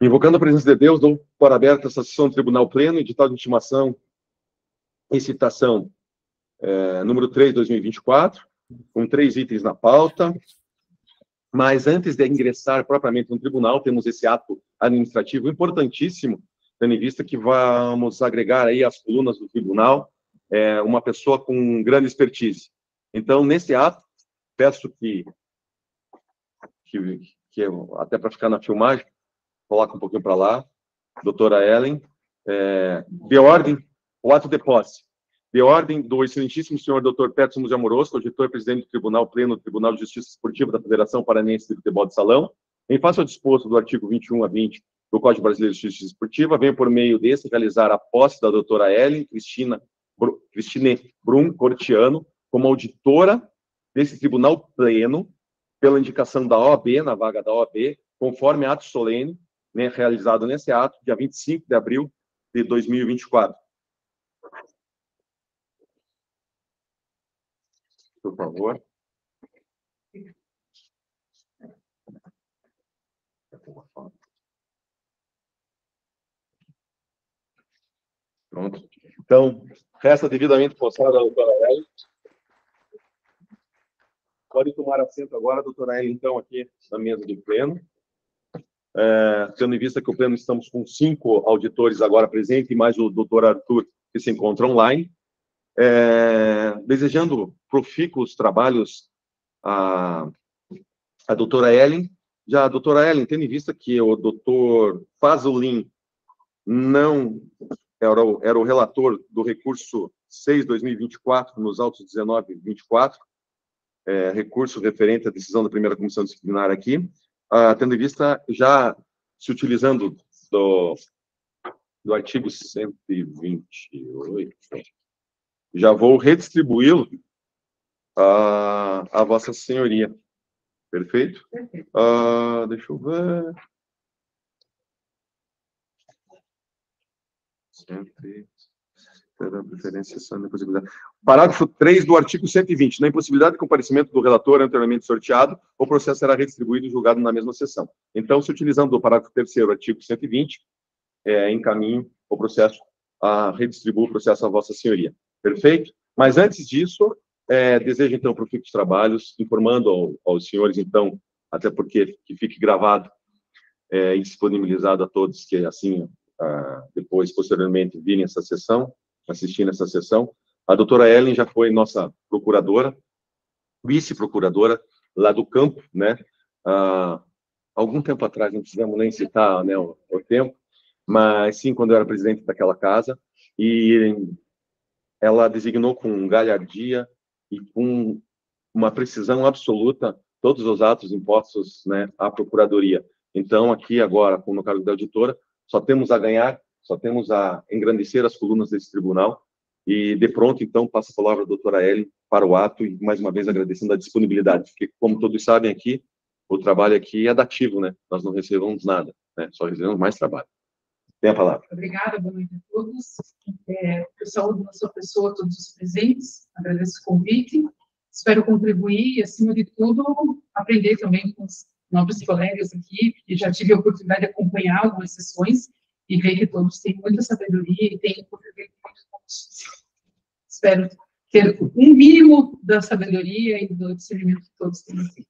Invocando a presença de Deus, dou por aberta essa sessão do Tribunal Pleno, edital de intimação e citação número 3, 2024, com 3 itens na pauta. Mas antes de ingressar propriamente no tribunal, temos esse ato administrativo importantíssimo, tendo em vista que vamos agregar aí às colunas do tribunal uma pessoa com grande expertise. Então, nesse ato, peço que até para ficar na filmagem, coloca um pouquinho para lá, doutora Ellen, de ordem, o ato de posse. De ordem do excelentíssimo senhor Dr. Peterson de Amoroso, auditor presidente do Tribunal Pleno do Tribunal de Justiça Esportiva da Federação Paranense de Futebol de Salão, em face ao disposto do artigo 21 a 20 do Código Brasileiro de Justiça Esportiva, venho por meio desse realizar a posse da doutora Ellen Cristine Brum Cortiano como auditora desse Tribunal Pleno, pela indicação da OAB, na vaga da OAB, conforme ato solene, né, realizado nesse ato, dia 25 de abril de 2024. Por favor. Pronto. Então, resta devidamente possada a doutora Ellen. Pode tomar assento agora, doutora Ellen, então, aqui na mesa do pleno. Tendo em vista que o pleno estamos com 5 auditores agora presentes, e mais o doutor Arthur, que se encontra online. Desejando profícuos trabalhos a doutora Ellen. Já a doutora Ellen, tendo em vista que o doutor Fazolin não era o relator do recurso 6/2024, nos autos 19/24, recurso referente à decisão da primeira comissão disciplinar aqui, tendo em vista, já se utilizando do artigo 128, já vou redistribuí-lo a Vossa Senhoria. Perfeito? Deixa eu ver. Parágrafo 3 do artigo 120. Na impossibilidade de comparecimento do relator anteriormente sorteado, o processo será redistribuído e julgado na mesma sessão. Então, se utilizando o parágrafo 3º, artigo 120, encaminho o processo, redistribuo o processo à Vossa Senhoria. Perfeito? Mas antes disso, desejo, então, profícuos trabalhos, informando aos senhores, então, até porque que fique gravado e disponibilizado a todos que, assim, depois, posteriormente, virem essa sessão, assistindo essa sessão. A doutora Ellen já foi nossa procuradora, vice-procuradora, lá do campo, né? Algum tempo atrás, não precisamos nem citar, né, o tempo, mas sim, quando eu era presidente daquela casa, e ela designou com galhardia e com uma precisão absoluta todos os atos impostos, né, à procuradoria. Então, aqui agora, no cargo da auditora, só temos a ganhar, só temos a engrandecer as colunas desse tribunal, e de pronto, então, passo a palavra à doutora Ellen para o ato, e mais uma vez agradecendo a disponibilidade, porque, como todos sabem aqui, o trabalho aqui é dativo, né? Nós não recebemos nada, né? Só recebemos mais trabalho. Tem a palavra. Obrigada, boa noite a todos. Eu saúdo na sua pessoa, todos os presentes, agradeço o convite, espero contribuir e, acima de tudo, aprender também com os novos colegas aqui, que já tive a oportunidade de acompanhar algumas sessões e ver que todos têm muita sabedoria e têm contribuído muito com isso. Espero ter um mínimo da sabedoria e do discernimento que todos têm aqui.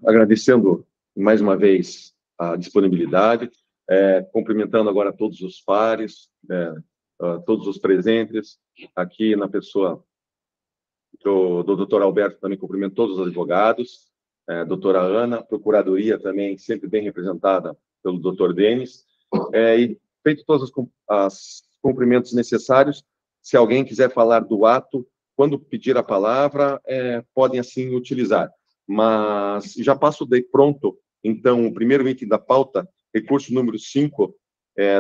Agradecendo mais uma vez a disponibilidade, cumprimentando agora todos os pares, todos os presentes, aqui na pessoa do doutor Alberto, também cumprimento todos os advogados, doutora Ana, procuradoria também sempre bem representada pelo doutor Denis, e feito todos os cumprimentos necessários, se alguém quiser falar do ato, quando pedir a palavra, podem assim utilizar. Mas já passo de pronto, então, o primeiro item da pauta, recurso número 5,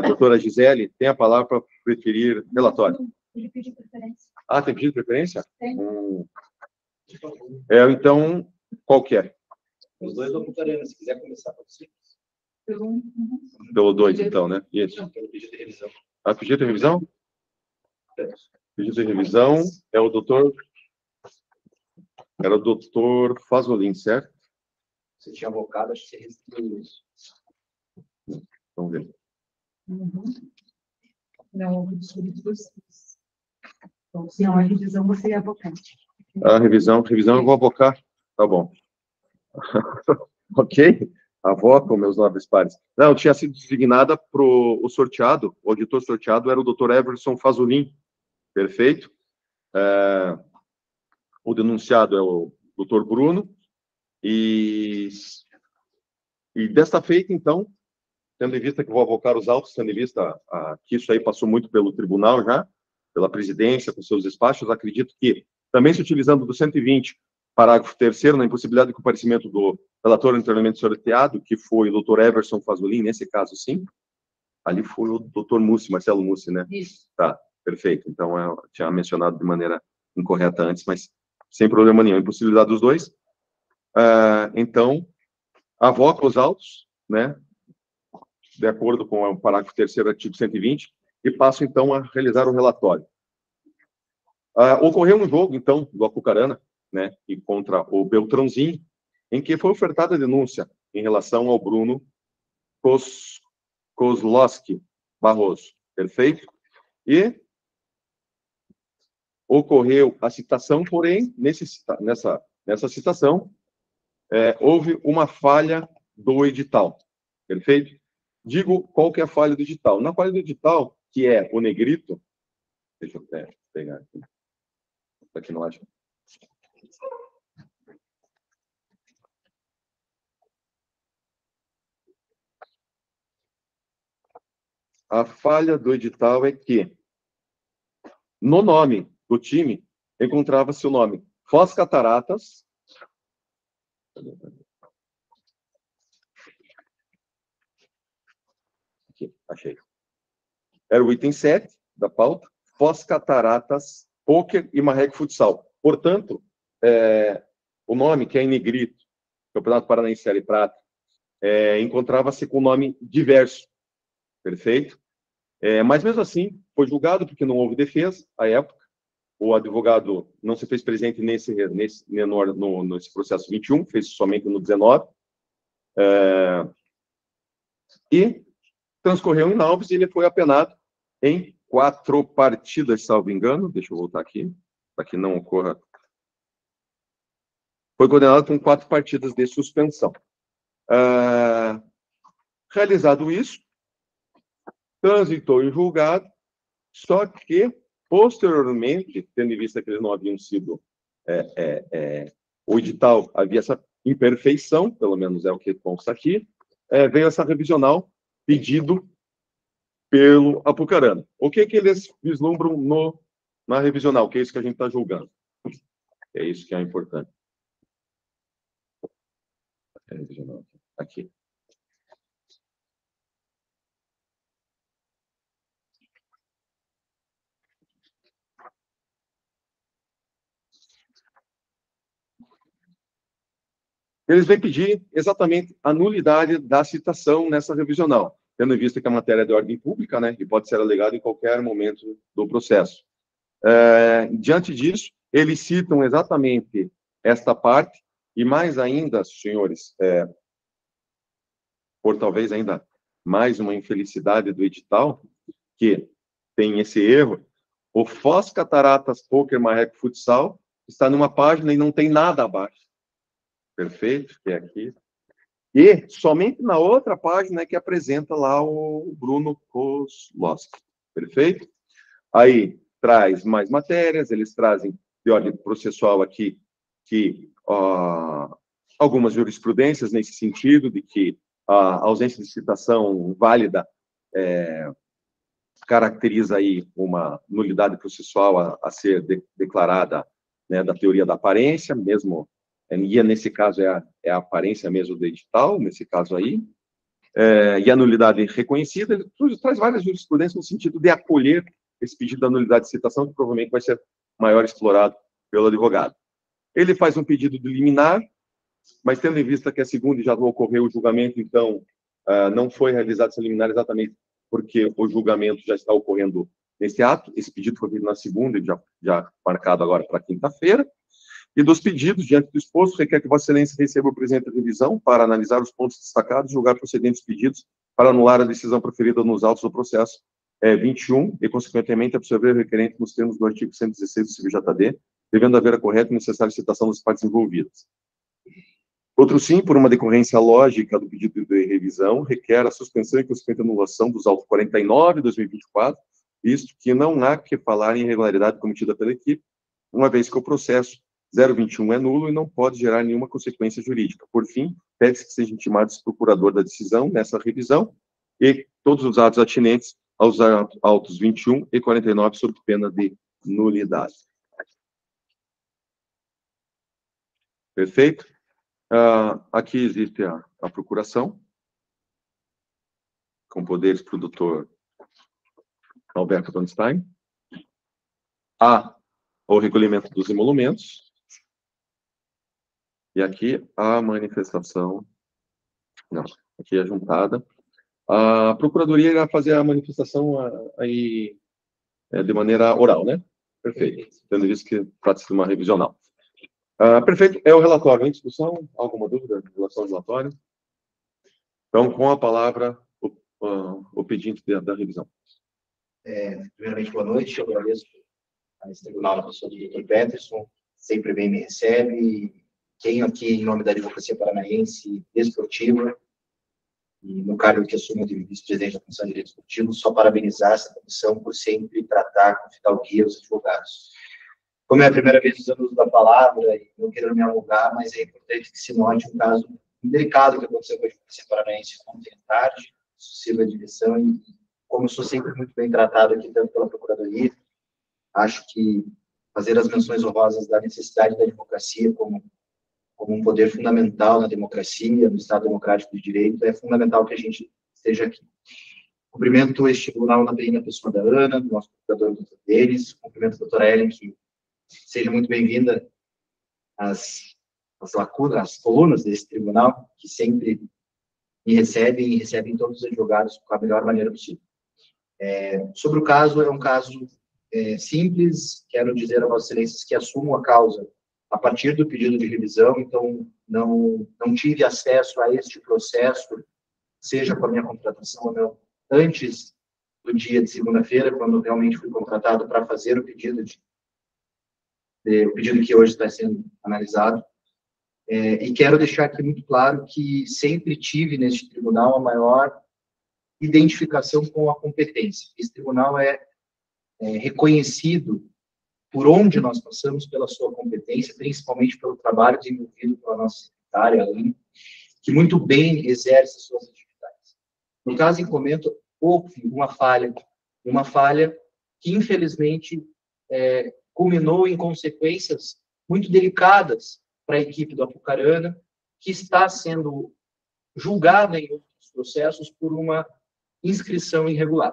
doutora Gisele, tem a palavra para preferir relatório. Ele pediu preferência. Tem pedido de preferência? Tem. Então, qual que é? Os dois não votaremos, se quiser começar com você. Pelo 2, então, né? Isso. Pelo pedido de revisão. Pedido de revisão? Pedido de revisão é o doutor... Era o doutor Fazolin, certo? Você tinha avocado, acho que você restituiu isso. Vamos ver. Não houve discursos. Não, a revisão você ia avocar. A revisão eu vou avocar. Tá bom. Ok? Avoco, meus nobres pares. Não, tinha sido designada para o sorteado, o auditor sorteado era o Dr. Everson Fazolin. Perfeito? O denunciado é o Dr. Bruno. E desta feita, então, tendo em vista que vou avocar os autos, tendo em vista que isso aí passou muito pelo tribunal já, pela presidência, com seus despachos, acredito que, também se utilizando do 120, parágrafo 3º, na impossibilidade de comparecimento do relator anteriormente sorteado, que foi o Dr. Everson Fazolin, nesse caso, sim. Ali foi o Dr. Mussi, Marcelo Mussi, né? Isso. Tá, perfeito. Então, eu tinha mencionado de maneira incorreta antes, mas sem problema nenhum. Impossibilidade dos dois. Então, avoco os autos, né? De acordo com o parágrafo 3º, artigo 120, e passo, então, a realizar o relatório. Ocorreu um jogo, então, do Apucarana, né, e contra o Beltrãozinho, em que foi ofertada a denúncia em relação ao Bruno Kozlowski Barroso, perfeito? E ocorreu a citação, porém, nessa citação, houve uma falha do edital, perfeito? Digo qual que é a falha do edital. Na falha do edital, que é o negrito, deixa eu pegar aqui, aqui não acho. A falha do edital é que, no nome do time, encontrava-se o nome Foz Cataratas. Aqui, achei. Era o item 7 da pauta, Foz Cataratas, Pôquer e Marreco Futsal. Portanto, o nome, que é em negrito, Campeonato Paranaense Série Prata, encontrava-se com o nome diverso. Perfeito? Mas, mesmo assim, foi julgado porque não houve defesa à época. O advogado não se fez presente nesse processo 21, fez somente no 19. E transcorreu em Alves e ele foi apenado em 4 partidas, salvo engano. Deixa eu voltar aqui, para que não ocorra. Foi condenado com 4 partidas de suspensão. Realizado isso, transitou em julgado, só que, posteriormente, tendo em vista que eles não haviam sido... o edital havia essa imperfeição, pelo menos é o que consta aqui, veio essa revisional pedido pelo Apucarana. O que eles vislumbram na revisional? Que é isso que a gente está julgando. É isso que é importante. Revisional aqui. Eles vêm pedir exatamente a nulidade da citação nessa revisional, tendo em vista que a matéria é de ordem pública, né, e pode ser alegada em qualquer momento do processo. Diante disso, eles citam exatamente esta parte, e mais ainda, senhores, por talvez ainda mais uma infelicidade do edital, que tem esse erro, o Foz Cataratas Pôquer Marreco Futsal está numa página e não tem nada abaixo. Perfeito? Que é aqui. E somente na outra página é que apresenta lá o Bruno Kozlowski. Perfeito? Aí traz mais matérias, eles trazem de ordem processual aqui que algumas jurisprudências nesse sentido, de que a ausência de citação válida caracteriza aí uma nulidade processual a ser declarada, né, da teoria da aparência, mesmo, e nesse caso é a aparência mesmo do edital, nesse caso aí, e a nulidade reconhecida, ele traz várias jurisprudências no sentido de acolher esse pedido da nulidade de citação, que provavelmente vai ser maior explorado pelo advogado. Ele faz um pedido de liminar, mas tendo em vista que a segunda já ocorreu o julgamento, então não foi realizado essa liminar exatamente porque o julgamento já está ocorrendo nesse ato. Esse pedido foi feito na segunda, já marcado agora para quinta-feira. E dos pedidos, diante do exposto, requer que Vossa Excelência receba o presente da revisão para analisar os pontos destacados e julgar procedentes pedidos para anular a decisão proferida nos autos do processo 21 e, consequentemente, absorver o requerente nos termos do artigo 116 do CIVJD, devendo haver a correta e necessária citação das partes envolvidas. Outro sim, por uma decorrência lógica do pedido de revisão, requer a suspensão e consequente anulação dos autos 49 de 2024, visto que não há que falar em irregularidade cometida pela equipe, uma vez que o processo 021 é nulo e não pode gerar nenhuma consequência jurídica. Por fim, pede-se que seja intimado esse procurador da decisão nessa revisão e todos os atos atinentes aos autos 21 e 49 sob pena de nulidade. Perfeito? Aqui existe a procuração, com poderes para o doutor Alberto Bernstein. Há o recolhimento dos emolumentos. E aqui a manifestação. Não, aqui é juntada. A Procuradoria irá fazer a manifestação aí de maneira oral, né? Perfeito. Tendo visto que trata-se de uma revisional. Perfeito. É o relatório em discussão. Alguma dúvida em relação ao relatório? Então, com a palavra, o pedinte da revisão. Primeiramente, boa noite. Eu agradeço a esse tribunal, na pessoa do Dr. Peterson, sempre bem me recebe. Tenho aqui, em nome da Advocacia Paranaense Desportiva, e no cargo que assumo de vice-presidente da Comissão de Direito Esportivo, só parabenizar essa comissão por sempre tratar com fidalguia os advogados. Como é a primeira vez usando o uso da palavra, e não quero me alongar, mas é importante que se note um caso delicado que aconteceu com a Advocacia Paranaense ontem à tarde, sucessiva à direção, e como eu sou sempre muito bem tratado aqui, tanto pela Procuradoria, acho que fazer as menções honrosas da necessidade da advocacia como um poder fundamental na democracia, no Estado Democrático de Direito, é fundamental que a gente esteja aqui. Cumprimento este tribunal na pessoa da Ana, do nosso procurador, doutor Denis, cumprimento a doutora Ellen, que seja muito bem-vinda às colunas desse tribunal, que sempre me recebem e recebem todos os advogados com a melhor maneira possível. Sobre o caso, é um caso simples, quero dizer a Vossas Excelências que assumo a causa a partir do pedido de revisão, então não tive acesso a este processo, seja com a minha contratação ou não, antes do dia de segunda-feira, quando realmente fui contratado para fazer o pedido que hoje está sendo analisado. E quero deixar aqui muito claro que sempre tive neste tribunal a maior identificação com a competência. Esse tribunal é reconhecido por onde nós passamos pela sua competência, principalmente pelo trabalho desenvolvido pela nossa secretária, Aline, que muito bem exerce as suas atividades. No caso em comento, houve uma falha que, infelizmente, culminou em consequências muito delicadas para a equipe do Apucarana, que está sendo julgada em outros processos por uma inscrição irregular.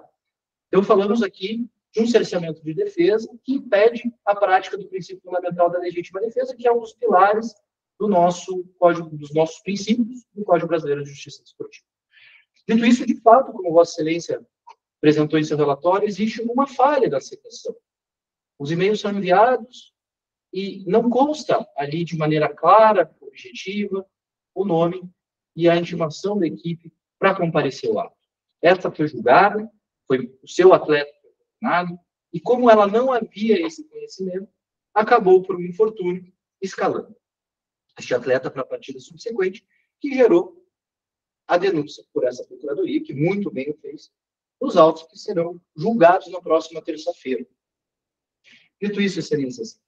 Então, falamos aqui de um cerceamento de defesa que impede a prática do princípio fundamental da legítima defesa, que é um dos pilares do nosso código, dos nossos princípios do Código Brasileiro de Justiça Desportiva. Dito isso, de fato, como Vossa Excelência apresentou em seu relatório, existe uma falha da citação. Os e-mails são enviados e não consta ali de maneira clara, objetiva, o nome e a intimação da equipe para comparecer lá. Esta foi julgada, foi o seu atleta nada, e como ela não havia esse conhecimento, acabou por um infortúnio escalando este atleta para a partida subsequente, que gerou a denúncia por essa procuradoria, que muito bem o fez, nos autos que serão julgados na próxima terça-feira. Dito isso, excelências,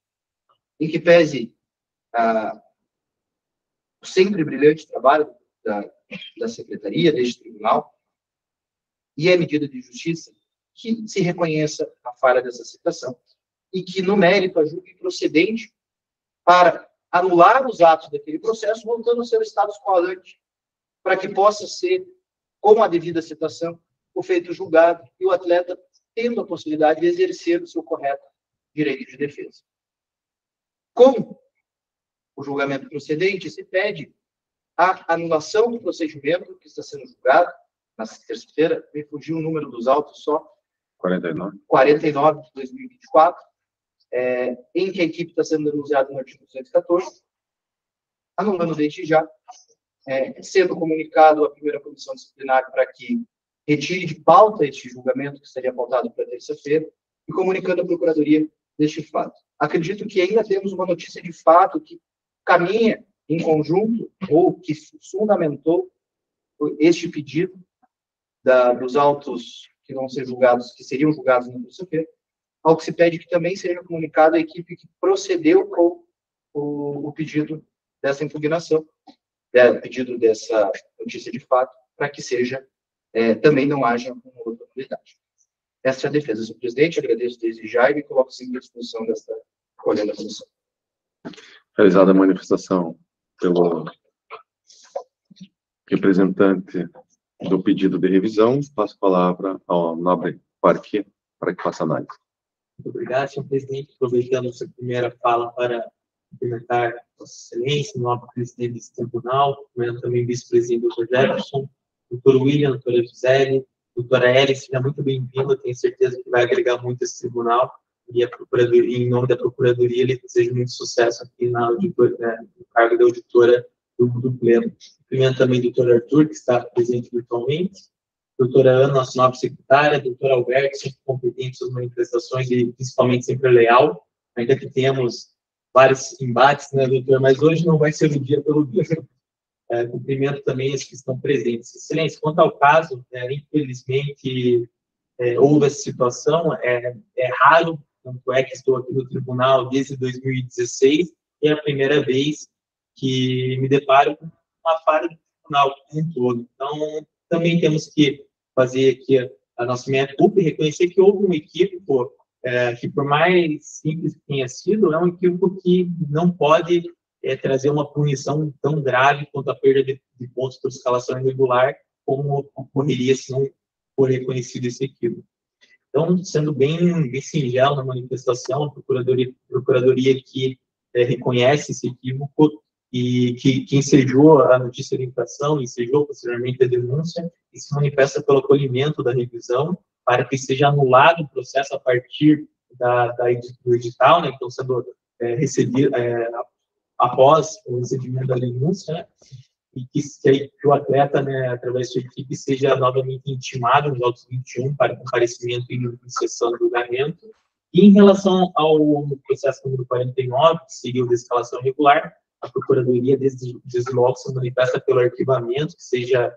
em que pese o sempre brilhante trabalho da secretaria, deste tribunal, e a medida de justiça, que se reconheça a falha dessa citação e que, no mérito, a julgue procedente para anular os atos daquele processo, voltando ao seu status quo ante, para que possa ser, com a devida citação, o feito julgado e o atleta tendo a possibilidade de exercer o seu correto direito de defesa. Com o julgamento procedente, se pede a anulação do procedimento que está sendo julgado, na terça-feira, me fugiu o número dos autos só, 49 de 2024, em que a equipe está sendo denunciada no artigo 214, anulando desde já sendo comunicado à primeira comissão disciplinar para que retire de pauta este julgamento, que seria pautado para terça-feira, e comunicando à Procuradoria deste fato. Acredito que ainda temos uma notícia de fato que caminha em conjunto, ou que fundamentou este pedido dos autos que vão ser julgados, que seriam julgados na terça-feira, ao que se pede que também seja comunicado à equipe que procedeu com o pedido dessa impugnação, pedido dessa notícia de fato, para que seja, também não haja uma outra nulidade. Essa é a defesa, senhor presidente. Agradeço desde já e me coloco sempre à disposição desta colhendo a comissão. Realizada a manifestação pelo representante do pedido de revisão, passo a palavra ao nobre Parque para que faça análise. Muito obrigado, senhor presidente. Aproveitando essa primeira fala para cumprimentar Vossa Excelência, nobre presidente desse tribunal, cumprimentando também o vice-presidente, Dr. Jefferson, doutor William, doutora Gisele, doutora Ellen, seja muito bem-vindo, tenho certeza que vai agregar muito esse tribunal, e a Procuradoria, em nome da Procuradoria, ele deseja muito sucesso aqui no cargo de auditora do Pleno. Cumprimento também o doutor Arthur, que está presente virtualmente, doutora Ana, nossa nova secretária, doutor Alberto, sempre competente em suas manifestações e principalmente sempre leal, ainda que temos vários embates, né, doutor, mas hoje não vai ser o dia pelo visto. Cumprimento também os que estão presentes. Excelência, quanto ao caso, infelizmente, houve essa situação, é raro, tanto é que estou aqui no tribunal desde 2016, e é a primeira vez que me deparo com uma falha do tribunal como um todo. Então, também temos que fazer aqui a nossa meia-culpa e reconhecer que houve um equívoco que, por mais simples que tenha sido, é um equívoco que não pode trazer uma punição tão grave quanto a perda de pontos por escalação irregular, como ocorreria se não for reconhecido esse equívoco. Então, sendo bem singelo na manifestação, a Procuradoria que reconhece esse equívoco e que ensejou a notícia de infração, ensejou posteriormente a denúncia, e se manifesta pelo acolhimento da revisão, para que seja anulado o processo a partir do edital, né, que estão sendo recebido após o recebimento da denúncia, né, e que o atleta, né, através da sua equipe, seja novamente intimado nos autos 21 para comparecimento em sessão de julgamento. E em relação ao processo número 49, que seria o de escalação irregular, a Procuradoria, desde logo, se manifesta pelo arquivamento, que seja,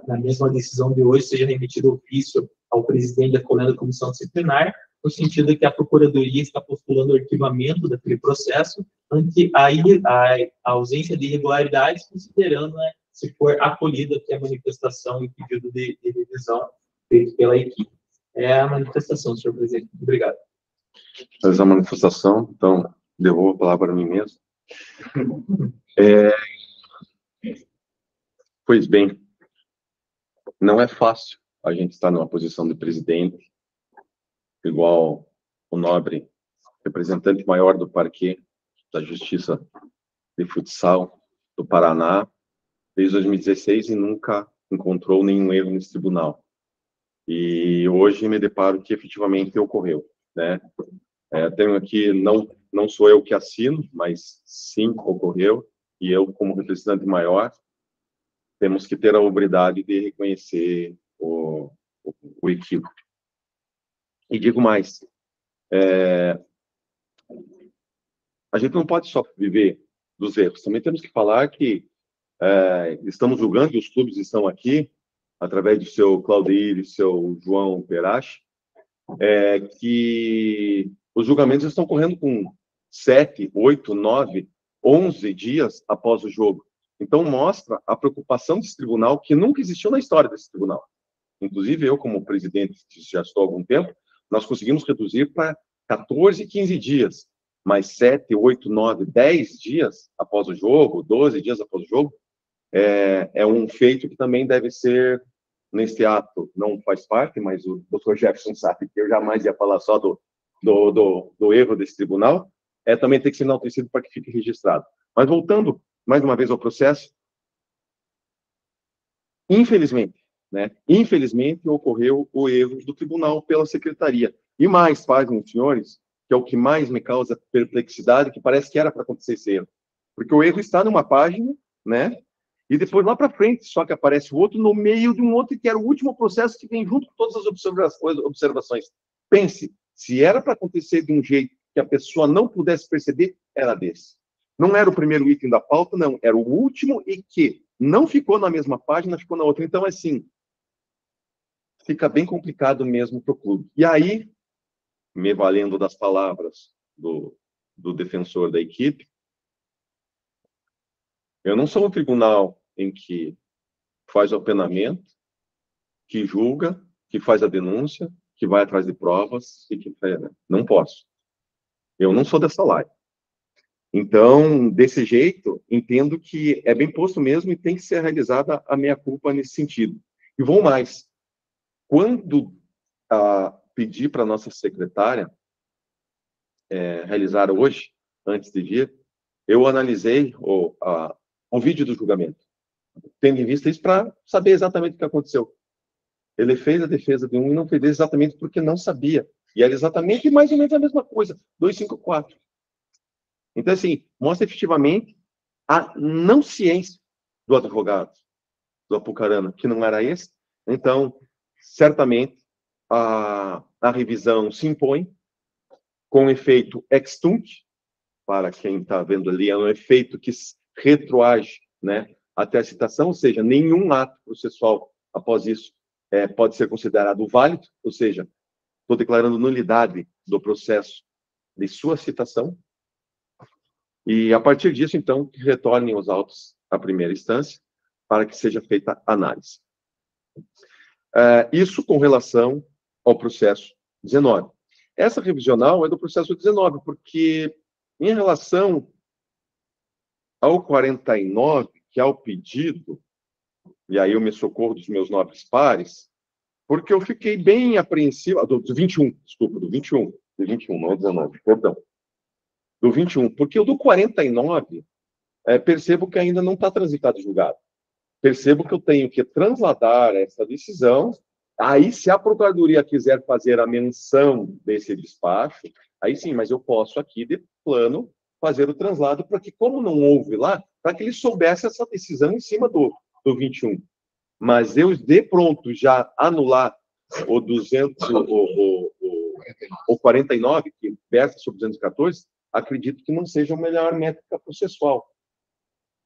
na mesma decisão de hoje, seja remetido ofício ao presidente da Colenda Comissão Disciplinar, no sentido de que a Procuradoria está postulando o arquivamento daquele processo ante a ausência de irregularidades, considerando, né, se for acolhida aqui a manifestação e pedido de revisão feito pela equipe. É a manifestação, senhor presidente. Muito obrigado. Essa manifestação, então, devolvo a palavra para mim mesmo. Pois bem, não é fácil a gente estar numa posição de presidente, igual o nobre representante maior do Parquê da Justiça de Futsal do Paraná, desde 2016, e nunca encontrou nenhum erro nesse tribunal. E hoje me deparo que efetivamente ocorreu, né? Tenho aqui, não sou eu que assino, mas sim, ocorreu, e eu, como representante maior, temos que ter a hombridade de reconhecer o equívoco. E digo mais, a gente não pode só viver dos erros, também temos que falar que estamos julgando, e os clubes estão aqui, através do seu Claudir e seu João Perache, que os julgamentos estão correndo com 7, 8, 9, 11 dias após o jogo. Então, mostra a preocupação desse tribunal, que nunca existiu na história desse tribunal. Inclusive, eu, como presidente, que já estou há algum tempo, nós conseguimos reduzir para 14, 15 dias. Mas 7, 8, 9, 10 dias após o jogo, 12 dias após o jogo, é um feito que também deve ser, neste ato, não faz parte, mas o Dr. Jefferson sabe que eu jamais ia falar só do erro desse tribunal, também tem que ser enaltecido para que fique registrado. Mas voltando, mais uma vez, ao processo, infelizmente, ocorreu o erro do tribunal pela secretaria. E mais fazem os senhores, que é o que mais me causa perplexidade, que parece que era para acontecer esse erro. Porque o erro está numa página, né? E depois, lá para frente, só que aparece o outro no meio de um outro, que era o último processo que vem junto com todas as observações. Pense, se era para acontecer de um jeito que a pessoa não pudesse perceber, era desse. Não era o primeiro item da pauta, não. Era o último e que não ficou na mesma página, ficou na outra. Então, assim, fica bem complicado mesmo para o clube. E aí, me valendo das palavras do defensor da equipe, eu não sou um tribunal em que faz o apenamento, que julga, que faz a denúncia, que vai atrás de provas e que não posso. Eu não sou dessa laia. Então, desse jeito, entendo que é bem posto mesmo e tem que ser realizada a meia-culpa nesse sentido. E vou mais. Quando pedi para a nossa secretária realizar hoje, antes de vir, eu analisei o vídeo do julgamento, tendo em vista isso para saber exatamente o que aconteceu. Ele fez a defesa de um e não fez exatamente porque não sabia. E era exatamente mais ou menos a mesma coisa, 254. Então, assim, mostra efetivamente a não ciência do advogado, do Apucarana, que não era esse. Então, certamente, a revisão se impõe com efeito ex tunc, para quem está vendo ali, é um efeito que retroage, né, até a citação, ou seja, nenhum ato processual após isso pode ser considerado válido, ou seja, estou declarando nulidade do processo de sua citação, e a partir disso, então, que retornem os autos à primeira instância para que seja feita análise. Isso com relação ao processo 19. Essa revisional é do processo 19, porque em relação ao 49, que é o pedido, e aí eu me socorro dos meus nobres pares, porque eu fiquei bem apreensivo, do 21, desculpa, do 21, não é 19, perdão. Do 21, porque o do 49, percebo que ainda não está transitado e julgado. Percebo que eu tenho que transladar essa decisão, aí se a Procuradoria quiser fazer a menção desse despacho, aí sim, mas eu posso aqui, de plano, fazer o translado para que, como não houve lá, para que ele soubesse essa decisão em cima do 21. Mas eu, de pronto, já anular o 49, que versa sobre 214, acredito que não seja a melhor métrica processual.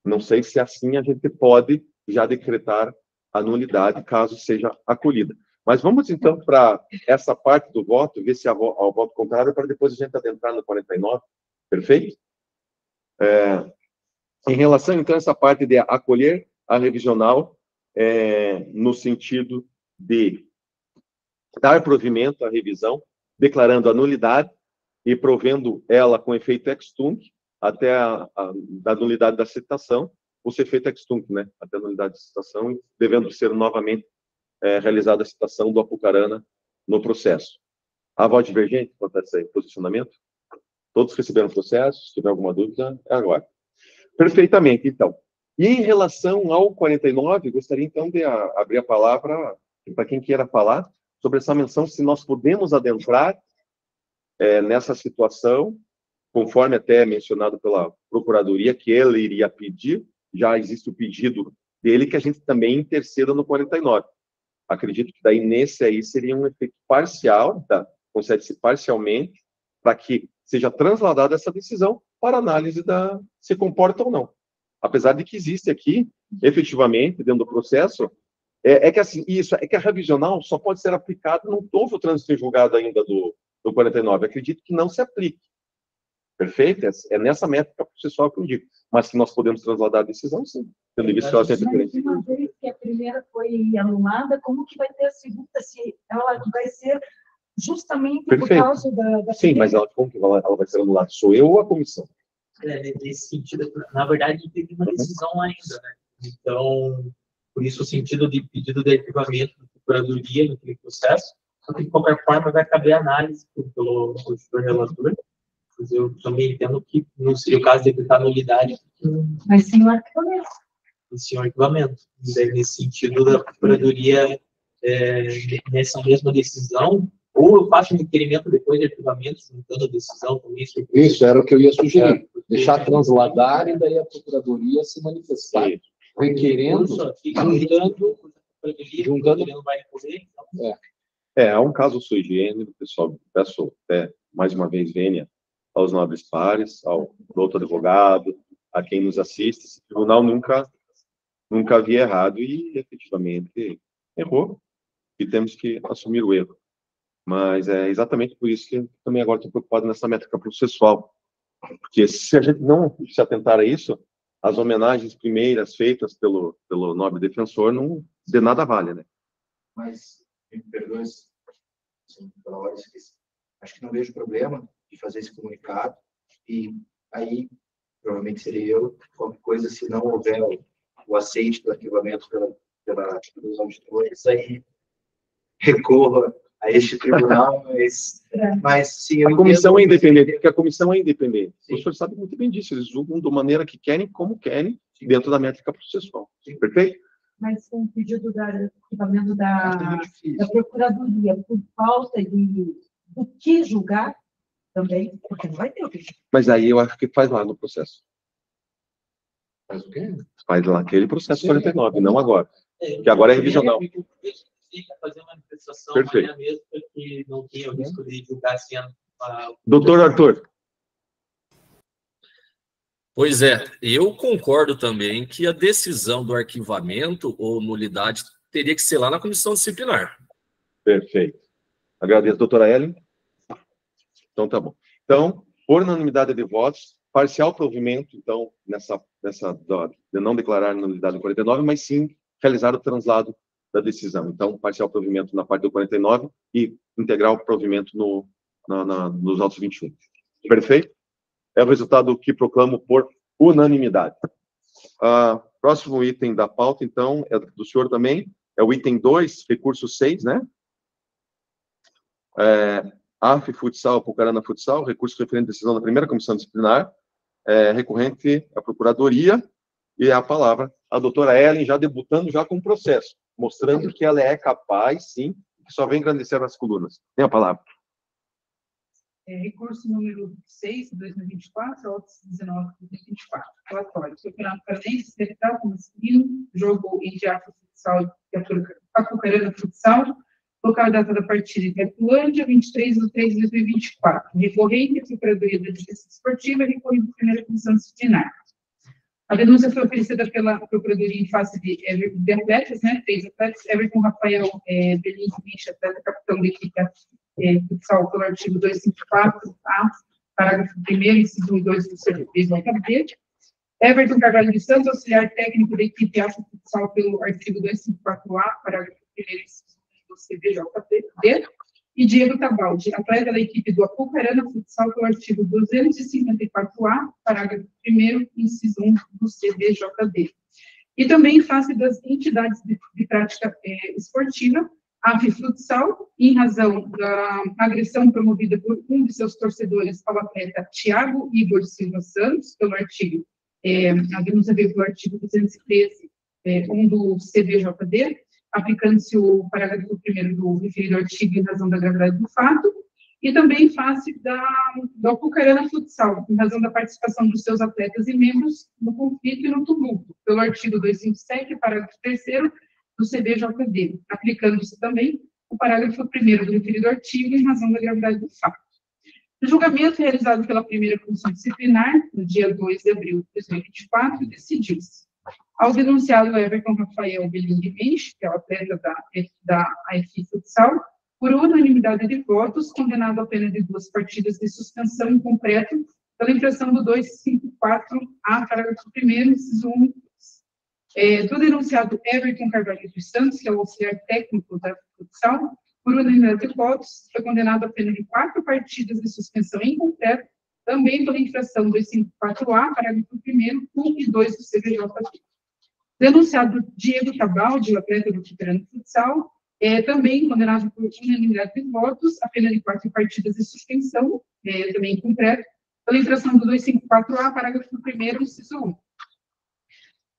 Não sei se assim a gente pode já decretar a nulidade, caso seja acolhida. Mas vamos, então, para essa parte do voto, ver se há o voto contrário, para depois a gente adentrar no 49. Perfeito? Em relação, então, a essa parte de acolher a revisional, no sentido de dar provimento à revisão, declarando a nulidade e provendo ela com efeito ex tunc até da nulidade da citação, ou ser feito ex tunc, né? Até a nulidade da citação, devendo ser novamente realizada a citação do Apucarana no processo. Há voto divergente quanto a esse posicionamento? Todos receberam o processo? Se tiver alguma dúvida, é agora. Perfeitamente, então. E em relação ao 49, gostaria, então, de abrir a palavra para quem queira falar sobre essa menção, se nós podemos adentrar nessa situação, conforme até mencionado pela Procuradoria, que ele iria pedir, já existe o pedido dele, que a gente também interceda no 49. Acredito que daí, nesse aí, seria um efeito parcial, concede-se parcialmente, para que seja transladada essa decisão para análise se comporta ou não. Apesar de que existe aqui, efetivamente, dentro do processo, que assim, que a revisional só pode ser aplicada, não houve o trânsito em julgado ainda do 49. Acredito que não se aplique. Perfeito? É nessa métrica processual que eu digo. Mas se nós podemos transladar a decisão, sim. Tendo visto que ela tem preferência. Mas uma vez que a primeira foi anulada, como que vai ter a segunda? Se ela vai ser justamente por causa da sim, mas como que ela vai ser anulada? Sou eu ou a comissão? Nesse sentido, na verdade, não teve uma decisão ainda, né? Então, por isso o sentido de pedido de arquivamento da Procuradoria naquele processo, só que de qualquer forma vai caber análise pelo relator. Mas eu também entendo que não seria o caso de decretar nulidade. Mas sim o arquivamento. Sim o arquivamento. Nesse sentido, da Procuradoria, nessa mesma decisão, ou eu faço um requerimento depois de arquivamento, juntando a decisão também. Isso era o que eu ia sugerir. Deixar transladar e daí a Procuradoria se manifestar requerendo, juntando, ele não vai recorrer, então... É um caso sui generis, pessoal. Peço mais uma vez vênia aos nobres pares, ao doutor advogado, a quem nos assiste. Esse tribunal nunca havia errado e, efetivamente, errou. E temos que assumir o erro. Mas é exatamente por isso que eu também agora estou preocupado nessa métrica processual. Porque se a gente não se atentar a isso, as homenagens primeiras feitas pelo nobre defensor não de nada vale, né? Mas, me perdoe, assim, pela hora, acho que não vejo problema de fazer esse comunicado, e aí, provavelmente seria eu, qualquer coisa, se não houver o aceite do arquivamento pelos auditores, aí recorra a este tribunal, mas sim, eu a comissão entendo, é independente, porque a comissão é independente. Sim. O senhor sabe muito bem disso, eles julgam da maneira que querem, como querem, dentro da métrica processual. Perfeito? Mas com o pedido do arquivamento da muito difícil. Procuradoria, por falta do que julgar, também, porque não vai ter o que julgar. Mas aí eu acho que faz lá no processo. faz o quê? Faz lá aquele processo 49, não agora. Que agora é revisional. Fazer uma manifestação Perfeito. amanhã mesmo, para que não tenha o risco de julgar sem a... Doutor Arthur. Pois é, eu concordo também que a decisão do arquivamento ou nulidade teria que ser lá na comissão disciplinar. Perfeito. Agradeço, doutora Ellen. Então, tá bom. Então, por unanimidade de votos, parcial provimento, então, nessa de não declarar nulidade no 49, mas sim realizar o translado da decisão. Então, parcial provimento na parte do 49 e integral provimento nos autos 21. Perfeito? É o resultado que proclamo por unanimidade. Próximo item da pauta, então, é do senhor também, é o item 2, recurso 6, né? AF Futsal, Apucarana Futsal, recurso referente à decisão da primeira comissão disciplinar, recorrente à Procuradoria, e a palavra a doutora Ellen, já debutando já com o processo, mostrando que ela é capaz, sim, que só vem engrandecer as colunas. Tem a palavra. Recurso número 6, de 2024, autos 19, de 2024. Relatório. Campeonato Paranense, Capital, masculino, jogo entre Afro Futsal e Apucarana Futsal, local e data da partida em Itapuândia, 23/3/2024. Recorrente, Procuradoria da Justiça Esportiva, recorrente à primeira comissão disciplinar. A denúncia foi oferecida pela Procuradoria em face de atletas, né? 3 atletas, Everton Rafael Belinho Bicha, atleta capitão da equipe futsal pelo artigo 254A, parágrafo 1º, inciso 1 e 2 do CBJB. Everton Carvalho de Santos, auxiliar técnico da equipe futsal pelo artigo 254A, parágrafo 1º, inciso 1 do CBJB. E Diego Tabaldi, atleta da equipe do Apucarana Futsal pelo artigo 254A, parágrafo 1º, inciso 1 do CBJB. E também em face das entidades de prática esportiva, a Futsal, em razão da agressão promovida por um de seus torcedores ao atleta Thiago Igor Silva Santos, pelo artigo, a denúncia veio pelo artigo 213, 1 do CBJD, aplicando-se o parágrafo 1º do referido artigo em razão da gravidade do fato, e também em face do Apucarana Futsal, em razão da participação dos seus atletas e membros no conflito e no tumulto, pelo artigo 257, parágrafo 3º do CBJD, aplicando-se também o parágrafo 1º do referido artigo em razão da gravidade do fato. O julgamento realizado pela primeira comissão disciplinar, no dia 2 de abril de 2024, decidiu-se ao denunciado Everton Rafael Belinho Mensch, que é o atleta da AF Futsal, por unanimidade de votos, condenado a pena de 2 partidas de suspensão incompleto pela infração do 254A, parágrafo 1º, inciso 1, do denunciado Everton Carvalho dos Santos, que é o auxiliar técnico da Futsal, por unanimidade de votos, foi condenado a pena de 4 partidas de suspensão incompleto, também pela infração 254A, parágrafo 1º, 1 e 2 do CBJP. Denunciado Diego Tabaldi, o atleta do Apucarana Futsal, também condenado por unanimidade de votos, a pena de 4 partidas de suspensão, também incompleto, pela infração do 254A, parágrafo 1º, inciso 1.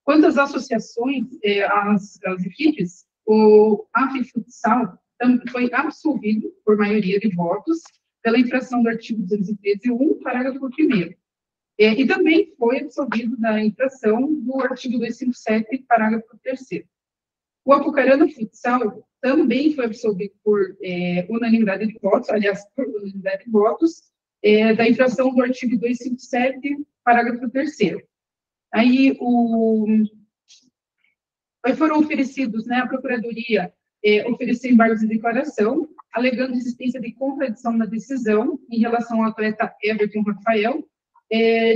Quanto às associações, às equipes, o AF Futsal foi absolvido por maioria de votos pela infração do artigo 213.1, parágrafo 1º. E também foi absolvido da infração do artigo 257, parágrafo 3º. O Apucarana Futsal também foi absolvido por unanimidade de votos, aliás, por unanimidade de votos, da infração do artigo 257, parágrafo 3º. Aí, foram oferecidos, né, a Procuradoria ofereceu embargos de declaração, alegando existência de contradição na decisão em relação ao atleta Everton Rafael,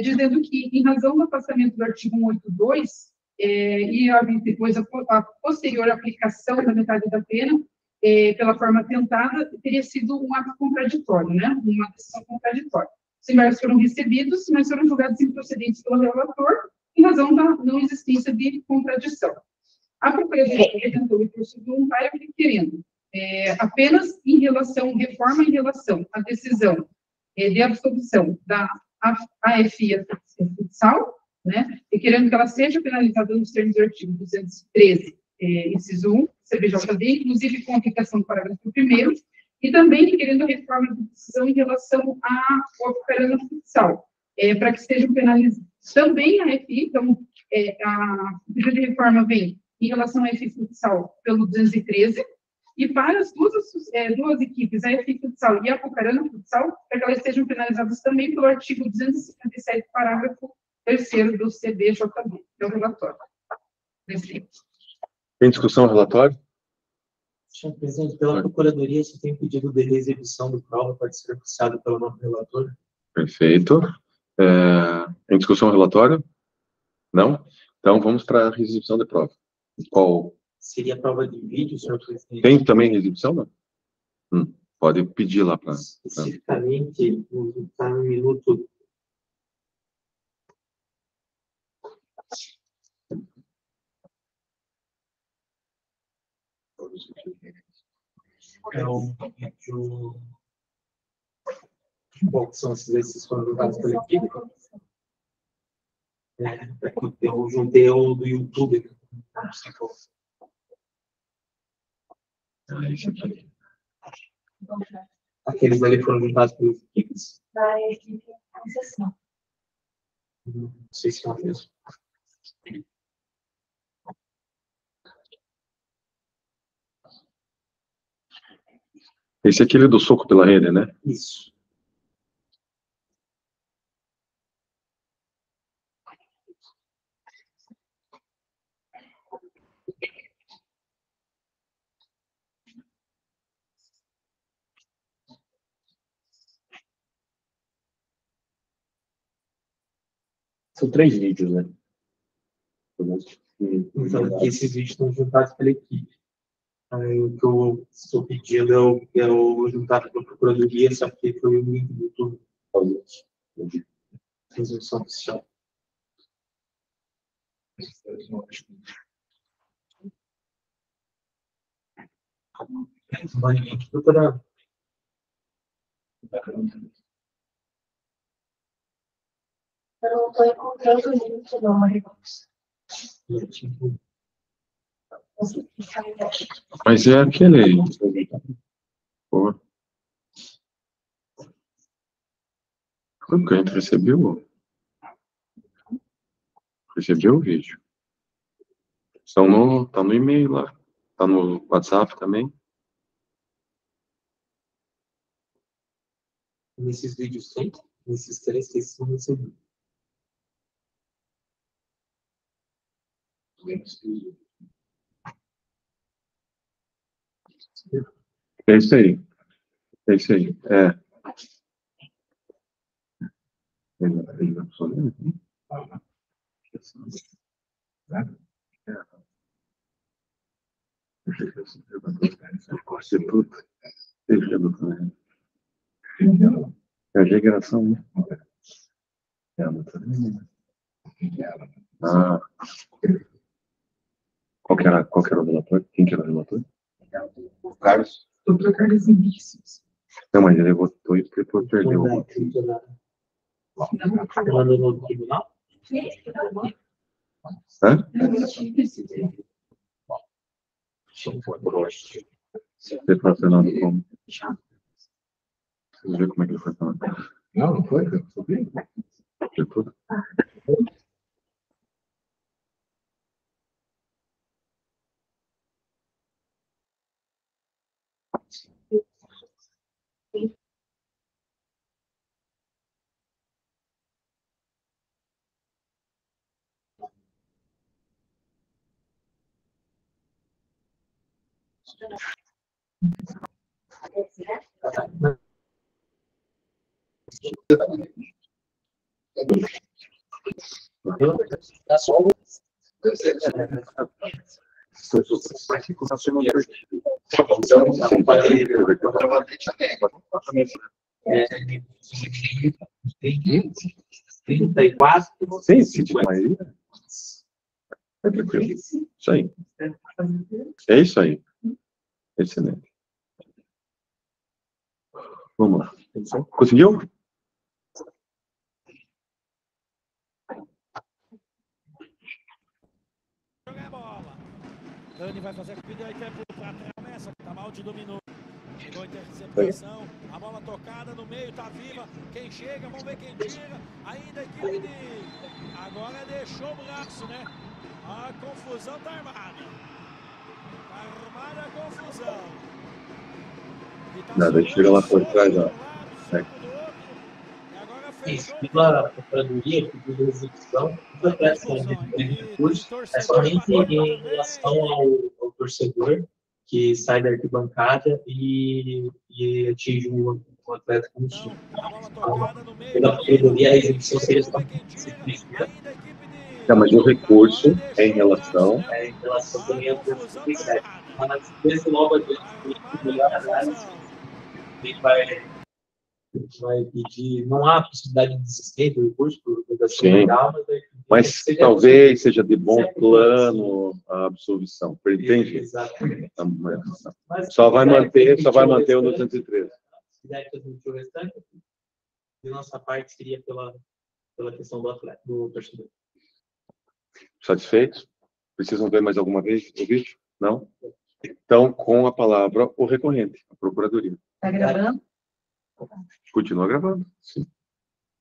dizendo que, em razão do afastamento do artigo 182, e depois a posterior aplicação da metade da pena, pela forma tentada, teria sido um ato contraditório, né, uma decisão contraditória. Os embargos foram recebidos, mas foram julgados improcedentes pelo relator, em razão da não existência de contradição. A Procuradoria apresentou o recurso voluntário requerendo apenas reforma em relação à decisão de absolvição da AFIA Futsal, né, requerendo que ela seja penalizada nos termos do artigo 213, inciso 1, CBJD, inclusive com aplicação do parágrafo 1º, e também requerendo a reforma de decisão em relação ao Apucarana Futsal, para que sejam penalizados também a AFI. Então, o pedido de reforma vem em relação à AFI Futsal pelo 213, e para as duas equipes, a AFI Futsal e a Apucarana Futsal, para que elas sejam penalizadas também pelo artigo 257, parágrafo 3º do CBJB, que é o relatório. Tem discussão no relatório? Senhor presidente, pela Procuradoria, se tem pedido de exibição do prova, pode ser oficiado pelo novo relator. Perfeito. Tem discussão no relatório? Não? Então, vamos para a exibição de prova. Qual? Seria prova de vídeo, senhor presidente? Tem também exibição, não? Pode pedir lá para... Especificamente, está no minuto... É um vídeo... Bom, são esses exercícios que foram jogados pela equipe. Eu juntei o do YouTube. Aqueles ali foram juntados pelas equipes. Da equipe concessão. Não sei se é o mesmo. Esse é aquele do soco pela rede, né? Isso. São 3 vídeos, né? Então, aqui esses vídeos estão juntados pela equipe. Aí, o que eu estou pedindo é o juntar pela Procuradoria, só que foi o link do YouTube. Resolução oficial. Doutora. Eu não estou encontrando o link, não, Maricos. Mas é aquele... Pô. Como que a gente recebeu? Recebeu o vídeo. Tá no e-mail lá. Tá no WhatsApp também. Nesses vídeos tem? Nesses 3 que estão recebidos. É isso aí. É isso aí. É a geração, né? Qual que era o relator? Quem que era o relator? O Carlos. Doutor Carlos Vinícius. Não, mas ele votou e depois perdeu. Mandou no tribunal? Hã? Você foi assinado como? Vocês viram como é que ele foi assinado? Não foi. Eu subi. De tudo? Sim, sim, aí. É tranquilo. Isso aí. É isso aí. Excelente. Vamos lá. Conseguiu? Jogar a bola. Dani vai fazer a corrida e quer para travessa. Tamaldi dominou. Chegou a interceptação. A bola tocada no meio, tá viva. Quem chega, vamos ver quem tira. Ainda a equipe de. Agora deixou o braço, né? A confusão tá armada. Tá armada a confusão. Nada, chega lá por trás, ó. Isso, pela Procuradoria, pedido de execução, os atletas que têm recurso, é somente em relação ao torcedor que sai da arquibancada e atinge um atleta como sul. Pela Procuradoria, a execução seria somente. Tá, mas o recurso é em relação. É em relação também ao 257. Mas desde logo adiante, melhor análise, a gente vai pedir, não há possibilidade de desistir do recurso por obrigação legal, mas talvez seja de bom plano a absolvição, entende? Exatamente. Só vai manter o 213. Se quiser transmitir o restante, de nossa parte seria pela questão do atleta, do torcedor. Satisfeitos? Precisam ver mais alguma vez o vídeo? Não? Então, com a palavra, o recorrente, a Procuradoria. Está gravando? Continua gravando, sim.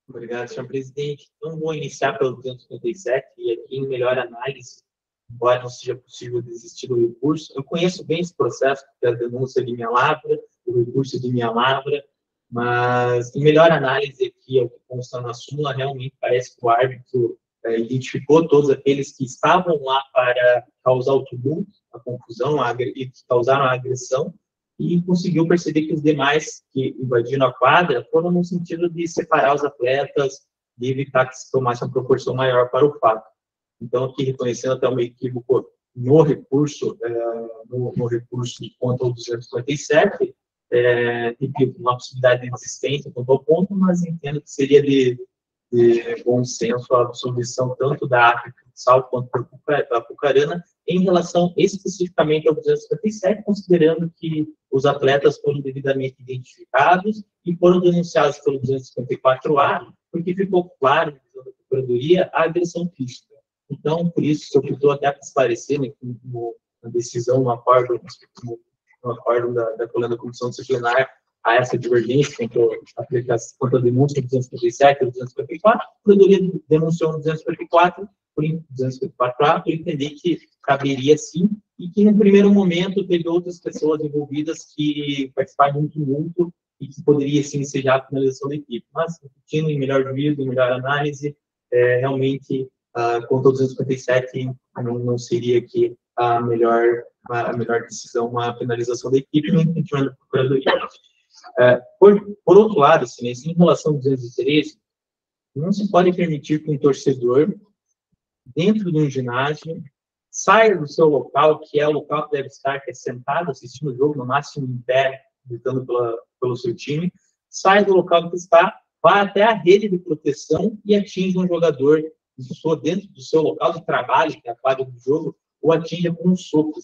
Obrigado, senhor presidente. Então, vou iniciar pelo 257 e aqui em melhor análise, embora não seja possível desistir do recurso. Eu conheço bem esse processo, porque a denúncia de minha lavra, o recurso de minha lavra, mas em melhor análise aqui, é o que consta na súmula, realmente parece que o árbitro identificou todos aqueles que estavam lá para causar o tumulto, a confusão, e que causaram a agressão, e conseguiu perceber que os demais que invadiram a quadra foram no sentido de separar os atletas, de evitar que se tomasse uma proporção maior para o fato. Então, aqui, reconhecendo até uma equívoco no recurso, no recurso contra o 257, uma possibilidade de desistência quanto ao ponto, mas entendo que seria de bom senso a absolvição tanto da AFA futsal quanto da Apucarana em relação especificamente ao 257, considerando que os atletas foram devidamente identificados e foram denunciados pelo 254A, porque ficou claro, na visão da Procuradoria, a agressão física. Então, por isso, eu estou até para esclarecer, né, na decisão, no acordo da Coluna da Comissão Disciplinar, a essa divergência contra a denúncia do 257 e do 254, a Procuradoria denunciou no 254, por 254A, por entender que caberia sim, e que no primeiro momento teve outras pessoas envolvidas que participaram de um tumulto e que poderia sim ser já a finalização da equipe. Mas, repetindo, em melhor juízo, em melhor análise, realmente, contra o 257, não seria aqui a melhor decisão, a penalização da equipe, nem continuando a Procuradoria. Por outro lado, assim, em relação ao 213, não se pode permitir que um torcedor, dentro de um ginásio, saia do seu local, que é o local que deve estar, que é sentado, assistindo o jogo, no máximo em pé, gritando pelo seu time, saia do local que está, vá até a rede de proteção e atinja um jogador dentro do seu local de trabalho, que é a quadra do jogo, ou atinja com um soco.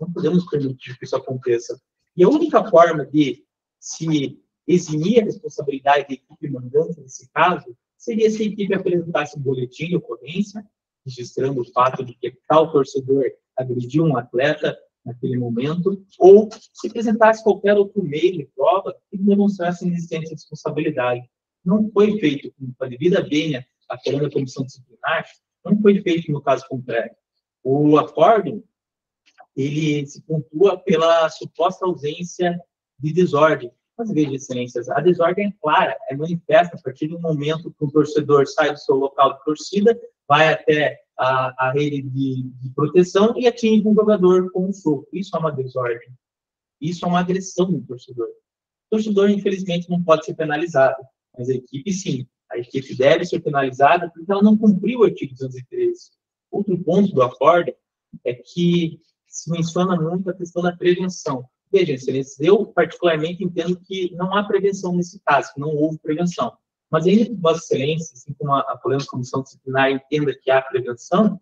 Não podemos permitir que isso aconteça. E a única forma de se eximir a responsabilidade da equipe mandante, nesse caso, seria se a equipe apresentasse um boletim de ocorrência, registrando o fato de que tal torcedor agrediu um atleta naquele momento, ou se apresentasse qualquer outro meio de prova que demonstrasse a existência de responsabilidade. Não foi feito com a devida vênia, apelando à comissão disciplinar, não foi feito no caso concreto. O acórdão, ele se pontua pela suposta ausência de desordem. Mas veja, excelências, a desordem é clara, é manifesta a partir do momento que o torcedor sai do seu local de torcida, vai até a rede de proteção e atinge um jogador com um soco. Isso é uma desordem. Isso é uma agressão do torcedor. O torcedor, infelizmente, não pode ser penalizado, mas a equipe, sim. A equipe deve ser penalizada porque ela não cumpriu o artigo 213. Outro ponto do acordo é que se menciona muito a questão da prevenção. Veja, excelências, eu particularmente entendo que não há prevenção nesse caso, que não houve prevenção. Mas ainda que Vossa Excelência, assim como a polêmica comissão disciplinar entenda que há prevenção,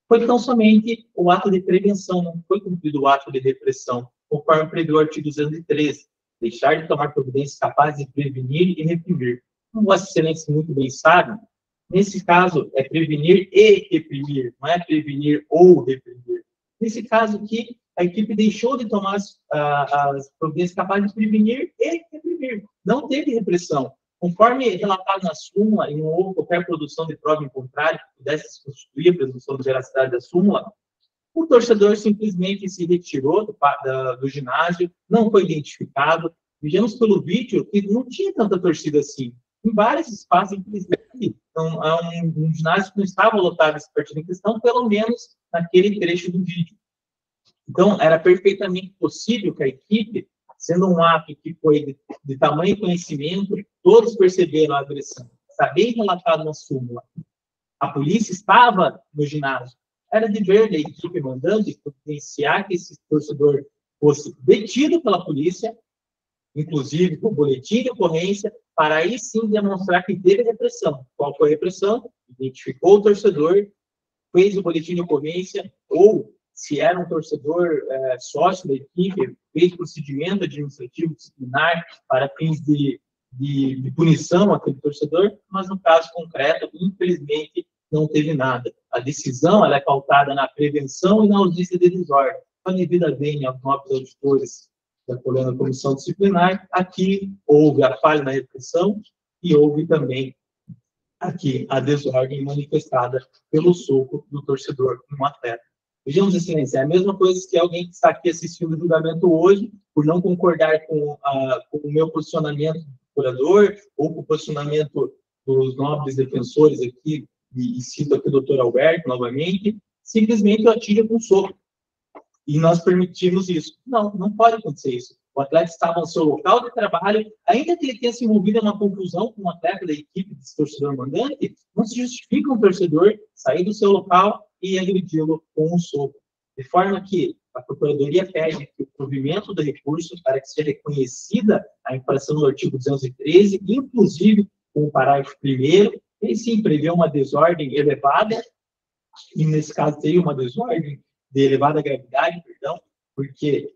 foi tão somente o ato de prevenção, não foi cumprido o ato de repressão, conforme prevê o artigo 213, deixar de tomar providências capazes de prevenir e reprimir. Como Vossa Excelência muito bem sabe, nesse caso é prevenir e reprimir, não é prevenir ou reprimir. Nesse caso aqui, a equipe deixou de tomar as providências capazes de prevenir e reprimir. Não teve repressão. Conforme relatado na súmula, e não houve qualquer produção de prova em contrário que pudesse constituir a presunção de veracidade da súmula, o torcedor simplesmente se retirou do ginásio, não foi identificado. Vejamos pelo vídeo que não tinha tanta torcida assim. Em vários espaços, infelizmente, um ginásio que não estava lotado esse partido em questão, pelo menos naquele trecho do vídeo. Então, era perfeitamente possível que a equipe, sendo um ato que foi de tamanho conhecimento, todos perceberam a agressão. Está bem relatado na súmula. A polícia estava no ginásio. Era dever da equipe mandante providenciar que esse torcedor fosse detido pela polícia, inclusive com boletim de ocorrência, para aí sim demonstrar que teve repressão. Qual foi a repressão? Identificou o torcedor, fez o boletim de ocorrência, ou, se era um torcedor sócio da equipe, fez procedimento administrativo disciplinar para fins de punição àquele torcedor, mas no caso concreto, infelizmente, não teve nada. A decisão ela é pautada na prevenção e na ausência de desordem. A devida bem aos nobres auditores da comissão disciplinar, aqui houve a falha na repressão e houve também aqui a desordem manifestada pelo soco do torcedor no atleta. Vejamos, excelência, é a mesma coisa que alguém que está aqui assistindo o julgamento hoje, por não concordar com o meu posicionamento do procurador, ou com o posicionamento dos nobres defensores aqui, e cito aqui o doutor Alberto novamente, simplesmente o atinge com soco. E nós permitimos isso. Não, não pode acontecer isso. O atleta estava no seu local de trabalho, ainda que ele tenha se envolvido em uma confusão com um atleta da equipe desse torcedor mandante, não se justifica um torcedor sair do seu local e agredi-lo com um soco. De forma que a Procuradoria pede que o provimento do recurso para que seja reconhecida a infração do artigo 213, inclusive com o parágrafo 1º, ele sim prevê uma desordem elevada, e nesse caso teria uma desordem de elevada gravidade, perdão, porque,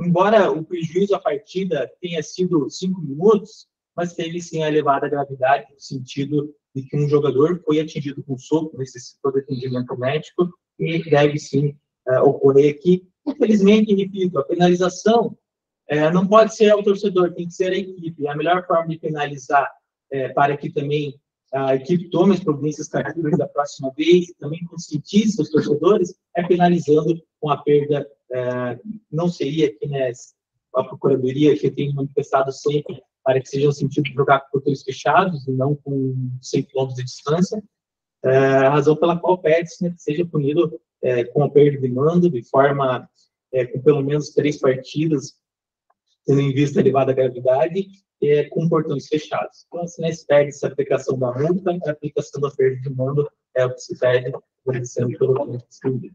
embora o prejuízo à partida tenha sido 5 minutos, mas teve sim a elevada gravidade no sentido de que um jogador foi atingido com soco, necessitou de atendimento médico, e deve sim ocorrer aqui. Infelizmente, repito, a penalização não pode ser ao torcedor, tem que ser a equipe. A melhor forma de penalizar para que também a equipe tome as providências cabíveis da próxima vez e também conscientize os torcedores, é penalizando com a perda, não seria aqui, né, a Procuradoria que tem manifestado sempre para que seja o sentido de jogar com portões fechados e não com 100 km de distância, a razão pela qual pede-se, né, que seja punido com a perda de mando, de forma, com pelo menos 3 partidas, tendo em vista a elevada gravidade, com portões fechados. Então, se não se pede essa aplicação da multa, a aplicação da perda de mando é o que se pede, obedecendo pelo ponto escrevido.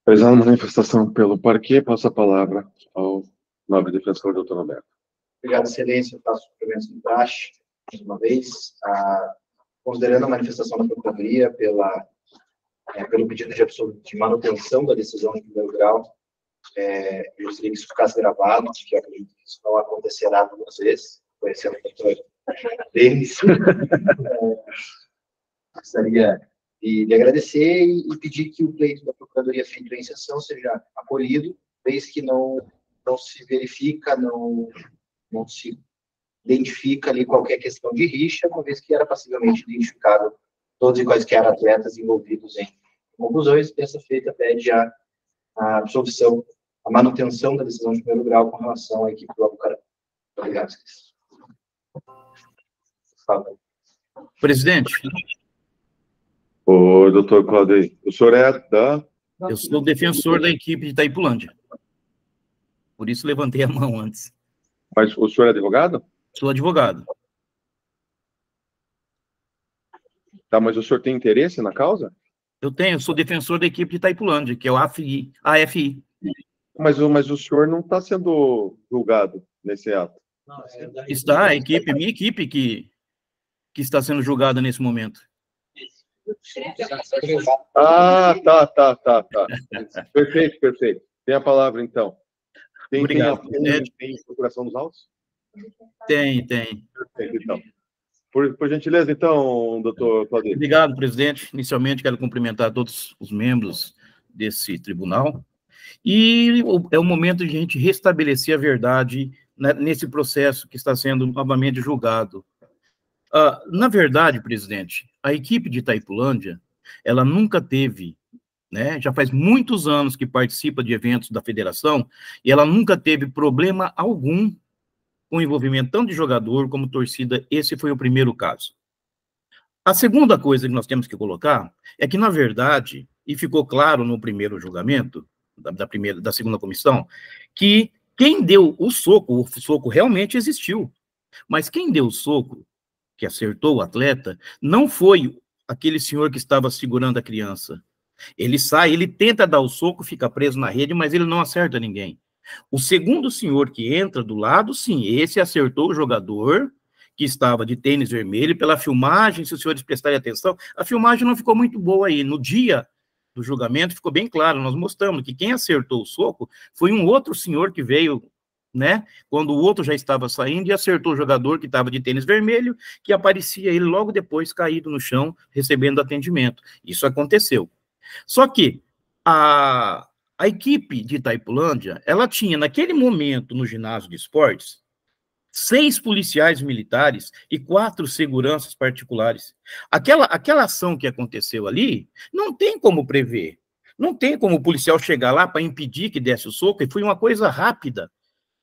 Apesar da manifestação pelo parquê, passo a palavra ao nobre defensor, doutor Roberto. Obrigado, excelência. Eu faço cumprimentos do praxe, mais uma vez. Considerando a manifestação da Procuradoria pelo pedido de manutenção da decisão de primeiro grau, eu gostaria que isso ficasse gravado, que eu acredito que isso não acontecerá duas vezes, conhecendo o doutor Denis. Gostaria de agradecer e pedir que o pleito da Procuradoria feito em sessão seja acolhido, vez que não se verifica, não se identifica ali qualquer questão de rixa, uma vez que era possivelmente identificado todos e quaisquer atletas envolvidos em conclusões. Dessa feita, pede a absolvição a manutenção da decisão de primeiro grau com relação à equipe do Abucarana. Obrigado, Cris. Presidente. Ô, doutor Claudio, o senhor é da... Eu sou defensor da equipe de Itaipulândia. Por isso levantei a mão antes. Mas o senhor é advogado? Sou advogado. Tá, mas o senhor tem interesse na causa? Eu sou defensor da equipe de Itaipulândia, que é o AFI. Mas o senhor não está sendo julgado nesse ato. Não, Está a equipe, minha equipe que está sendo julgada nesse momento. Ah, tá. Perfeito. Tem a palavra, então. Obrigado. Tem procuração dos autos? Tem. Perfeito, então. Por gentileza, então, doutor Claudio. Obrigado, presidente. Inicialmente, quero cumprimentar todos os membros desse tribunal. E é o momento de a gente restabelecer a verdade nesse processo que está sendo novamente julgado. Na verdade, presidente, a equipe de Itaipulândia, ela nunca teve, né, já faz muitos anos que participa de eventos da federação, e ela nunca teve problema algum com o envolvimento tanto de jogador como torcida. Esse foi o primeiro caso. A segunda coisa que nós temos que colocar é que, na verdade, e ficou claro no primeiro julgamento, da segunda comissão, que quem deu o soco realmente existiu, mas quem deu o soco, que acertou o atleta, não foi aquele senhor que estava segurando a criança. Ele sai, ele tenta dar o soco, fica preso na rede, mas ele não acerta ninguém. O segundo senhor que entra do lado, sim, esse acertou o jogador que estava de tênis vermelho. Pela filmagem, se os senhores prestarem atenção, a filmagem não ficou muito boa aí. No dia do julgamento ficou bem claro, nós mostramos que quem acertou o soco foi um outro senhor que veio, né, quando o outro já estava saindo, e acertou o jogador que estava de tênis vermelho, que aparecia ele logo depois caído no chão, recebendo atendimento. Isso aconteceu. Só que a equipe de Itaipulândia, ela tinha, naquele momento, no ginásio de esportes, 6 policiais militares e 4 seguranças particulares. Aquela ação que aconteceu ali, não tem como prever. Não tem como o policial chegar lá para impedir que desse o soco, e foi uma coisa rápida.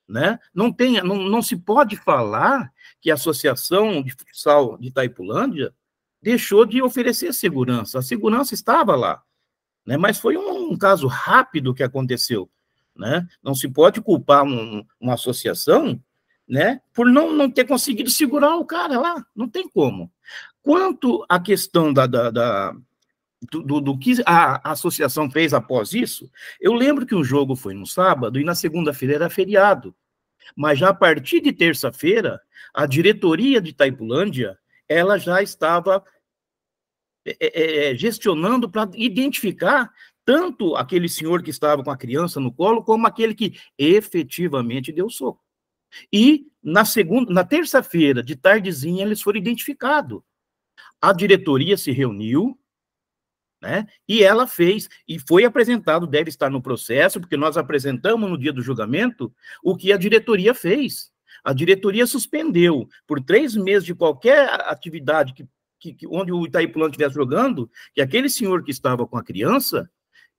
Né? Não se pode falar que a Associação de Futsal de Itaipulândia deixou de oferecer segurança. A segurança estava lá, né? Mas foi um caso rápido que aconteceu. Né? Não se pode culpar uma associação, né, por não ter conseguido segurar o cara lá. Não tem como. Quanto à questão do que a associação fez após isso, eu lembro que o jogo foi no sábado e na segunda-feira era feriado, mas já a partir de terça-feira, a diretoria de Itaipulândia, ela já estava gestionando para identificar tanto aquele senhor que estava com a criança no colo, como aquele que efetivamente deu soco. E na terça-feira, de tardezinha, eles foram identificados. A diretoria se reuniu, né? E ela fez, e foi apresentado, deve estar no processo, porque nós apresentamos no dia do julgamento o que a diretoria fez. A diretoria suspendeu por 3 meses de qualquer atividade onde o Itaipulândia estivesse jogando, que aquele senhor que estava com a criança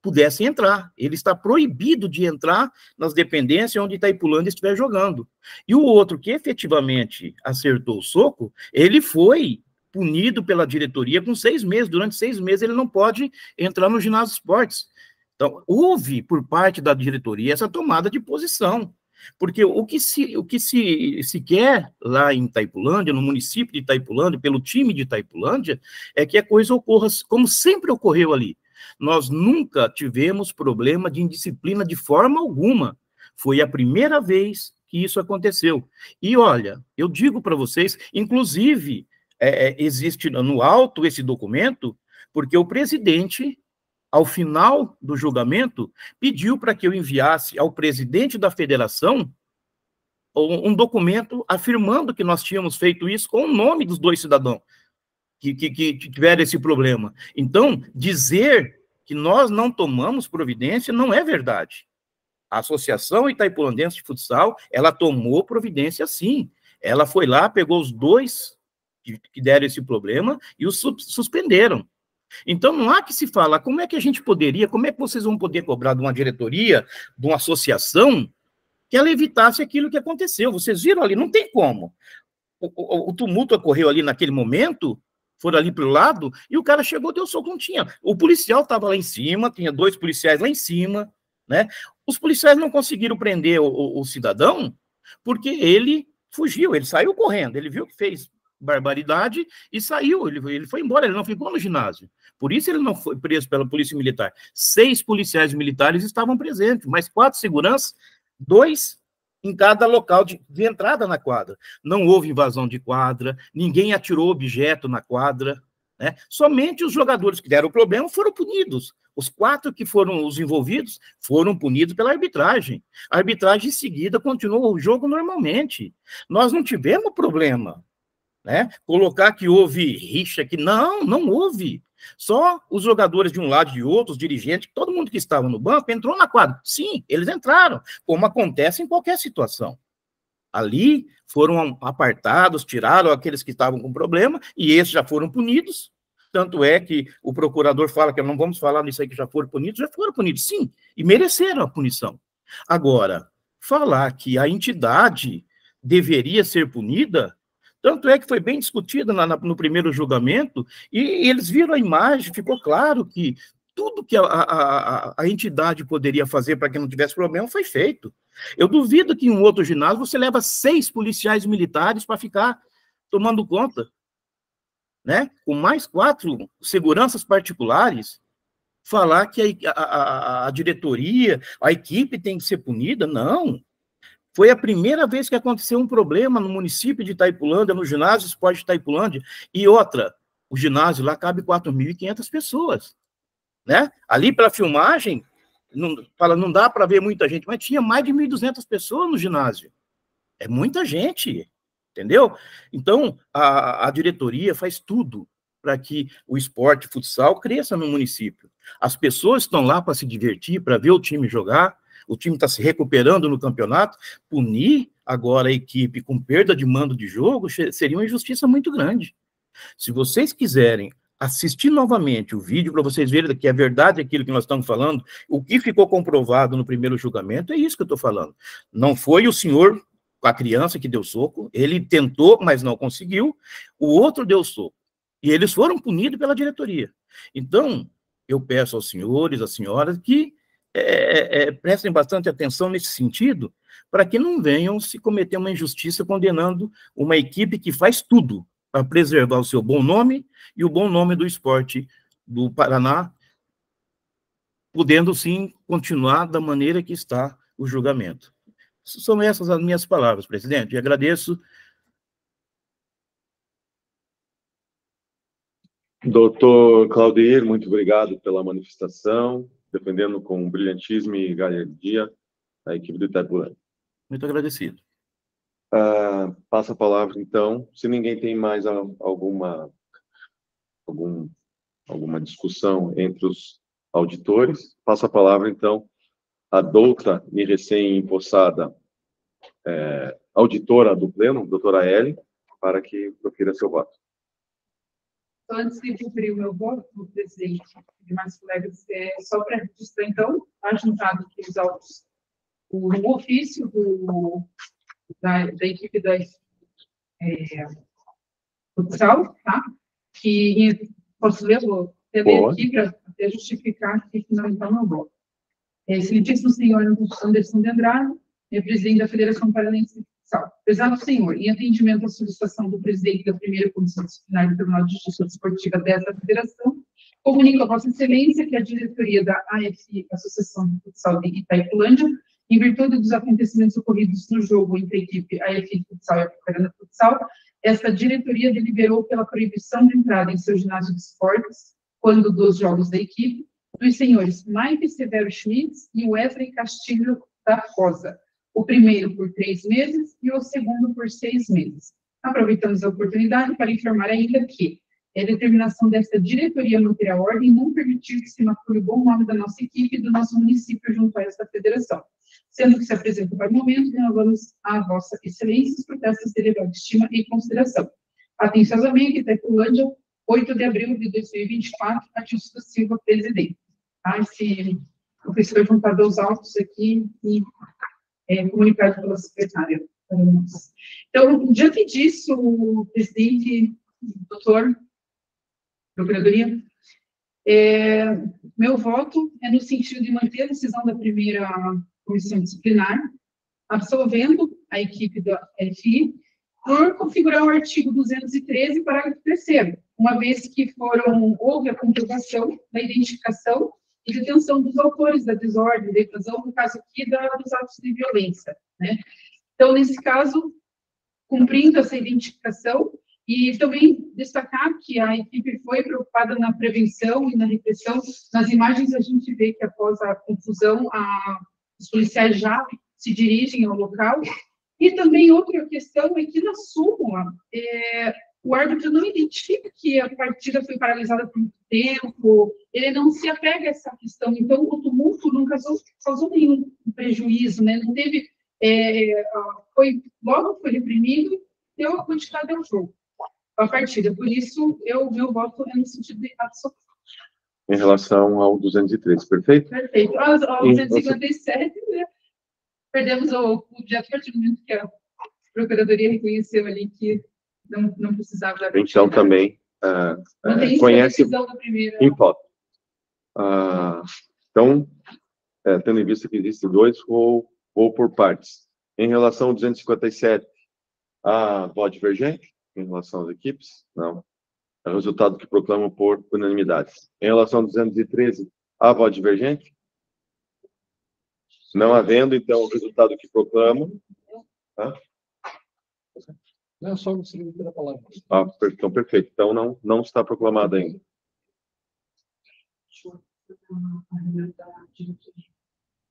pudesse entrar. Ele está proibido de entrar nas dependências onde Itaipulândia estiver jogando. E o outro que efetivamente acertou o soco, ele foi punido pela diretoria com 6 meses. Durante 6 meses ele não pode entrar no ginásio de esportes. Então, houve, por parte da diretoria, essa tomada de posição. Porque o que se quer lá em Itaipulândia, no município de Itaipulândia, pelo time de Itaipulândia, é que a coisa ocorra como sempre ocorreu ali. Nós nunca tivemos problema de indisciplina de forma alguma. Foi a primeira vez que isso aconteceu. E, olha, eu digo para vocês, inclusive, existe no auto esse documento, porque o presidente, ao final do julgamento, pediu para que eu enviasse ao presidente da federação um documento afirmando que nós tínhamos feito isso com o nome dos 2 cidadãos que tiveram esse problema. Então, dizer que nós não tomamos providência não é verdade. A Associação Itaipulandense de Futsal, ela tomou providência sim. Ela foi lá, pegou os 2 que deram esse problema e os suspenderam. Então, não há que se falar como é que a gente poderia, como é que vocês vão poder cobrar de uma diretoria, de uma associação, que ela evitasse aquilo que aconteceu. Vocês viram ali, não tem como. O tumulto ocorreu ali naquele momento, foram ali para o lado, e o cara chegou, deu soco, não tinha. O policial estava lá em cima, tinha 2 policiais lá em cima, né? Os policiais não conseguiram prender o cidadão, porque ele fugiu, ele saiu correndo, ele viu que fez barbaridade e saiu, ele foi embora, ele não ficou no ginásio. Por isso ele não foi preso pela polícia militar. 6 policiais militares estavam presentes, mais 4 seguranças, 2 em cada local de entrada na quadra. Não houve invasão de quadra, ninguém atirou objeto na quadra, né? Somente os jogadores que deram problema foram punidos. Os 4 que foram os envolvidos foram punidos pela arbitragem. A arbitragem, em seguida, continuou o jogo normalmente. Nós não tivemos problema, né? Colocar que houve rixa, que não houve. Só os jogadores de um lado e de outro, os dirigentes, todo mundo que estava no banco entrou na quadra. Sim, eles entraram, como acontece em qualquer situação. Ali foram apartados, tiraram aqueles que estavam com problema, e esses já foram punidos. Tanto é que o procurador fala que não vamos falar nisso aí que já foram punidos, sim, e mereceram a punição. Agora, falar que a entidade deveria ser punida, tanto é que foi bem discutido no primeiro julgamento, e eles viram a imagem, ficou claro que tudo que a entidade poderia fazer para que não tivesse problema foi feito. Eu duvido que em um outro ginásio você leva 6 policiais militares para ficar tomando conta, né? Com mais 4 seguranças particulares, falar que a diretoria, a equipe tem que ser punida, não. Foi a primeira vez que aconteceu um problema no município de Itaipulândia, no ginásio Esporte de Itaipulândia, e outra, o ginásio lá cabe 4.500 pessoas, né? Ali pela filmagem, não dá para ver muita gente, mas tinha mais de 1.200 pessoas no ginásio. É muita gente, entendeu? Então, a diretoria faz tudo para que o esporte futsal cresça no município. As pessoas estão lá para se divertir, para ver o time jogar, o time está se recuperando no campeonato. Punir agora a equipe com perda de mando de jogo seria uma injustiça muito grande. Se vocês quiserem assistir novamente o vídeo para vocês verem que é verdade aquilo que nós estamos falando, o que ficou comprovado no primeiro julgamento, é isso que eu estou falando. Não foi o senhor, a criança que deu soco, ele tentou, mas não conseguiu, o outro deu soco. E eles foram punidos pela diretoria. Então, eu peço aos senhores, às senhoras, que prestem bastante atenção nesse sentido, para que não venham se cometer uma injustiça condenando uma equipe que faz tudo para preservar o seu bom nome e o bom nome do esporte do Paraná, podendo, sim, continuar da maneira que está o julgamento. São essas as minhas palavras, presidente, e agradeço. Doutor Claudir, muito obrigado pela manifestação, defendendo com brilhantismo e galhardia a equipe do Itaipulândia. Muito agradecido. Passa a palavra, então, se ninguém tem mais alguma discussão entre os auditores, passa a palavra, então, a douta e recém-empossada auditora do Pleno, doutora Ellen, para que profira seu voto. Então, antes de cumprir o meu voto, presidente e demais colegas, só para registrar, então, está juntado aqui os autos, o ofício da equipe da futsal, tá? Que posso ler, vou ler aqui para justificar aqui que não está no voto. Excelentíssimo senhor Anderson de Andrade, presidente da Federação Paranaense de Futsal. Prezado senhor, em atendimento à solicitação do presidente da primeira Comissão Disciplinar do Tribunal de Justiça Desportiva desta federação, comunico a Vossa Excelência que a diretoria da AFI, Associação de Futsal de Itaipulândia, em virtude dos acontecimentos ocorridos no jogo entre a equipe AFI de Futsal e a Apucarana Futsal, esta diretoria deliberou pela proibição de entrada em seu ginásio de esportes, quando dos jogos da equipe, dos senhores Mike Severo Schmitz e Wesley Castilho da Rosa, o primeiro por 3 meses e o segundo por 6 meses. Aproveitamos a oportunidade para informar ainda que a determinação desta diretoria manter a ordem e não permitir que se macule o bom nome da nossa equipe e do nosso município junto a esta federação. Sendo que se apresenta para o momento, renovamos a Vossa Excelência os protestos de elevada estima e consideração. Atenciosamente, Itaipulândia, 8 de abril de 2024, Atilson Silva, presidente. Tá? Esse professor juntador os autos aqui e comunicado pela secretária. Então, diante disso, presidente, doutor, procuradoria, meu voto é no sentido de manter a decisão da primeira comissão disciplinar, absolvendo a equipe da FI por configurar o artigo 213, parágrafo 3º, uma vez que houve a comprovação da identificação e detenção dos autores da desordem, da evasão, no caso aqui, dos atos de violência, né? Então, nesse caso, cumprindo essa identificação, e também destacar que a equipe foi preocupada na prevenção e na repressão. Nas imagens, a gente vê que, após a confusão, os policiais já se dirigem ao local. E também outra questão é que, na súmula, o árbitro não identifica que a partida foi paralisada por muito tempo, ele não se apega a essa questão. Então, o tumulto não causou nenhum prejuízo, né? Não teve... logo foi reprimido, deu a quantidade ao jogo, a partida. Por isso, meu voto é no sentido de absoluto. Em relação ao 213, perfeito? Perfeito. Ao 257, né? Perdemos o objeto a partir do momento que a Procuradoria reconheceu ali que não precisava da... Então, também conhece da primeira... em foto. Então, tendo em vista que existem dois, vou por partes. Em relação ao 257, há voto divergente em relação às equipes? Não. É o resultado que proclamam por unanimidade. Em relação ao 213, há voto divergente? Não havendo, então, o resultado que proclamam... Não, só gostaria de ter a palavra. Então, perfeito. Então, não está proclamado ainda.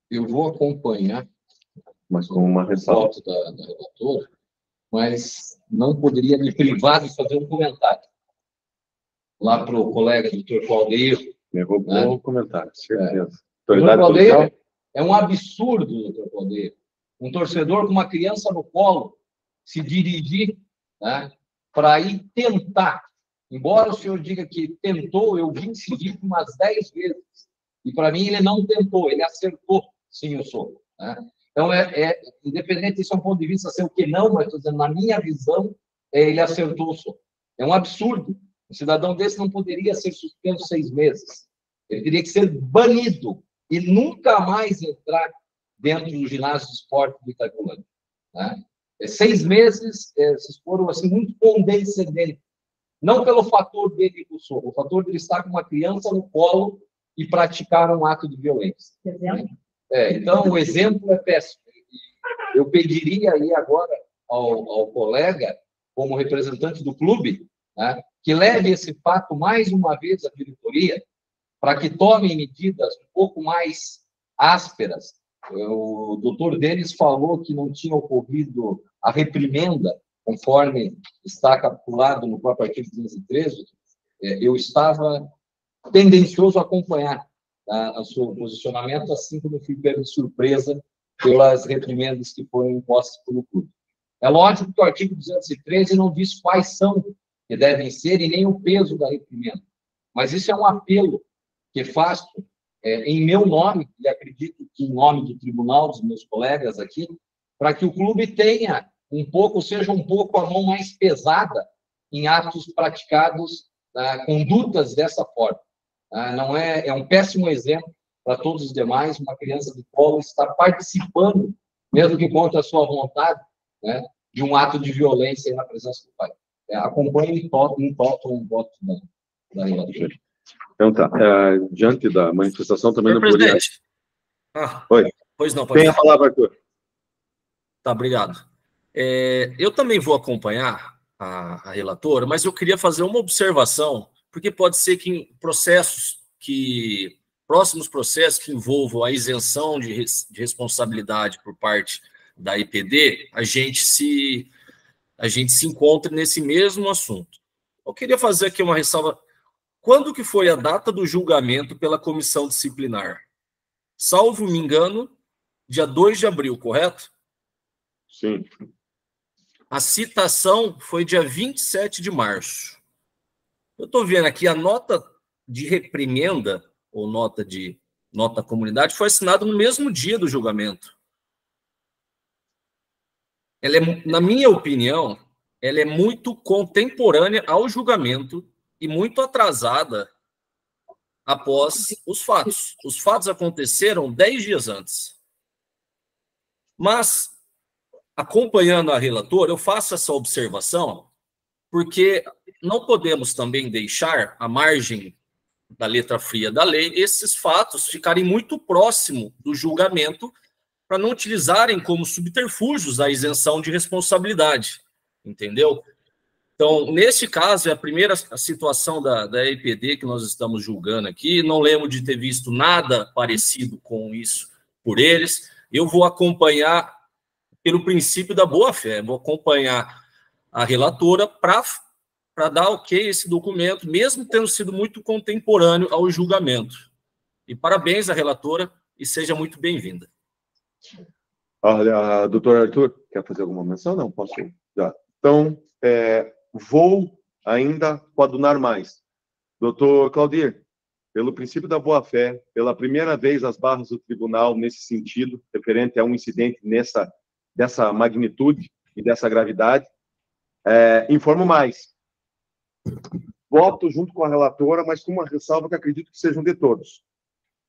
Eu vou acompanhar, mas com uma ressalva da relatora, mas não poderia me privar de fazer um comentário. Lá para o colega doutor Claudeiro. Eu vou comentar, certeza. Doutor Claudeiro, é um absurdo, doutor Claudeiro, um torcedor com uma criança no colo se dirigir, né, para ir tentar. Embora o senhor diga que tentou, eu vim seguir umas 10 vezes. E para mim ele não tentou, ele acertou sim o soco, né? Então, independente, isso é um ponto de vista seu que não, mas estou dizendo, na minha visão, ele acertou o soco. É um absurdo. Um cidadão desse não poderia ser suspenso 6 meses. Ele teria que ser banido e nunca mais entrar dentro do ginásio de esporte do Itacolândia, né? 6 meses, vocês foram assim, muito condescendentes. Não pelo fator dele do soco, o fator de ele estar com uma criança no colo e praticar um ato de violência. Então, o exemplo é péssimo. Eu pediria aí agora ao colega, como representante do clube, né, que leve esse fato mais uma vez à diretoria, para que tomem medidas um pouco mais ásperas. O doutor Denis falou que não tinha ocorrido a reprimenda, conforme está calculado no próprio artigo 213. Eu estava tendencioso a acompanhar o seu posicionamento, assim como eu fui pego de surpresa pelas reprimendas que foram impostas pelo clube. É lógico que o artigo 213 não diz quais são que devem ser e nem o peso da reprimenda, mas isso é um apelo que faço em meu nome, e acredito que em nome do tribunal, dos meus colegas aqui, para que o clube tenha seja um pouco a mão mais pesada em atos praticados, condutas dessa forma. Não é um péssimo exemplo para todos os demais, uma criança de colo estar participando, mesmo que contra a sua vontade, né, de um ato de violência na presença do pai. Acompanhe um voto da relatora. Então tá. Diante da manifestação também não poderia... Presidente. Oi. Pois não, pode Tem a palavra, Arthur. Tá, obrigado. Eu também vou acompanhar a relatora, mas eu queria fazer uma observação, porque pode ser que em próximos processos que envolvam a isenção de responsabilidade por parte da IPD, a gente se encontre nesse mesmo assunto. Eu queria fazer aqui uma ressalva. Quando que foi a data do julgamento pela comissão disciplinar? Salvo me engano, dia 2 de abril, correto? Eu estou vendo aqui a nota de reprimenda, ou nota à comunidade, foi assinada no mesmo dia do julgamento. Ela é, na minha opinião, ela é muito contemporânea ao julgamento e muito atrasada após os fatos. Os fatos aconteceram 10 dias antes. Mas, acompanhando a relatora, eu faço essa observação porque não podemos também deixar, à margem da letra fria da lei, esses fatos ficarem muito próximo do julgamento para não utilizarem como subterfúgios a isenção de responsabilidade, entendeu? Então, neste caso, é a primeira situação da EPD que nós estamos julgando aqui, não lembro de ter visto nada parecido com isso por eles. Eu vou acompanhar pelo princípio da boa-fé, vou acompanhar a relatora para dar ok a esse documento, mesmo tendo sido muito contemporâneo ao julgamento. E parabéns à relatora e seja muito bem-vinda. Olha, doutor Arthur, quer fazer alguma menção? Não, posso ir. Já. Então, vou ainda coadunar mais. Doutor Claudir, pelo princípio da boa-fé, pela primeira vez as barras do tribunal nesse sentido, referente a um incidente dessa magnitude e dessa gravidade, informo mais. Voto junto com a relatora, mas com uma ressalva que acredito que sejam de todos.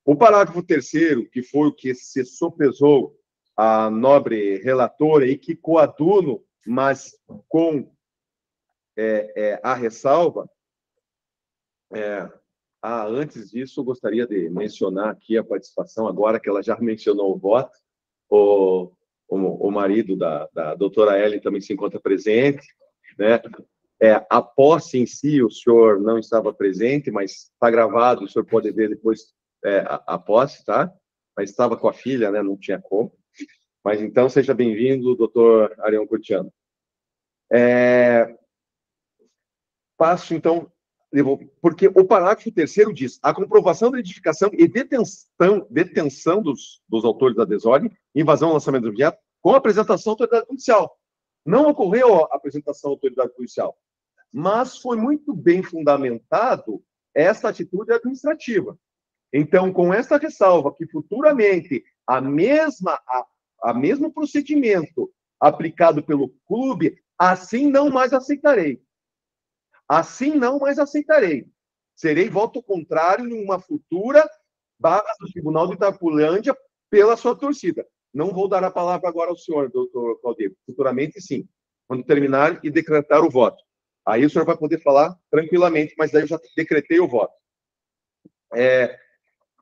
O parágrafo 3º, que foi o que se sopesou a nobre relatora e que coaduno, mas com a ressalva, antes disso, eu gostaria de mencionar aqui a participação, agora que ela já mencionou o voto, o marido da doutora Ellen também se encontra presente, né? A posse em si, o senhor não estava presente, mas está gravado, o senhor pode ver depois a posse, tá? Mas estava com a filha, né? Não tinha como. Mas então, seja bem-vindo, doutor Arião Curtiano. Passo, então, porque o parágrafo 3º diz: a comprovação da identificação e detenção dos autores da desordem, invasão, lançamento do objeto, com apresentação à autoridade policial. Não ocorreu a apresentação à autoridade policial, mas foi muito bem fundamentado essa atitude administrativa. Então, com essa ressalva, que futuramente a mesmo procedimento aplicado pelo clube, assim não mais aceitarei. Assim não mais aceitarei. Serei voto contrário em uma futura barra do Tribunal de Itaipulândia pela sua torcida. Não vou dar a palavra agora ao senhor, doutor Claudir. Futuramente, sim. Quando terminar e decretar o voto. Aí o senhor vai poder falar tranquilamente, mas daí eu já decretei o voto.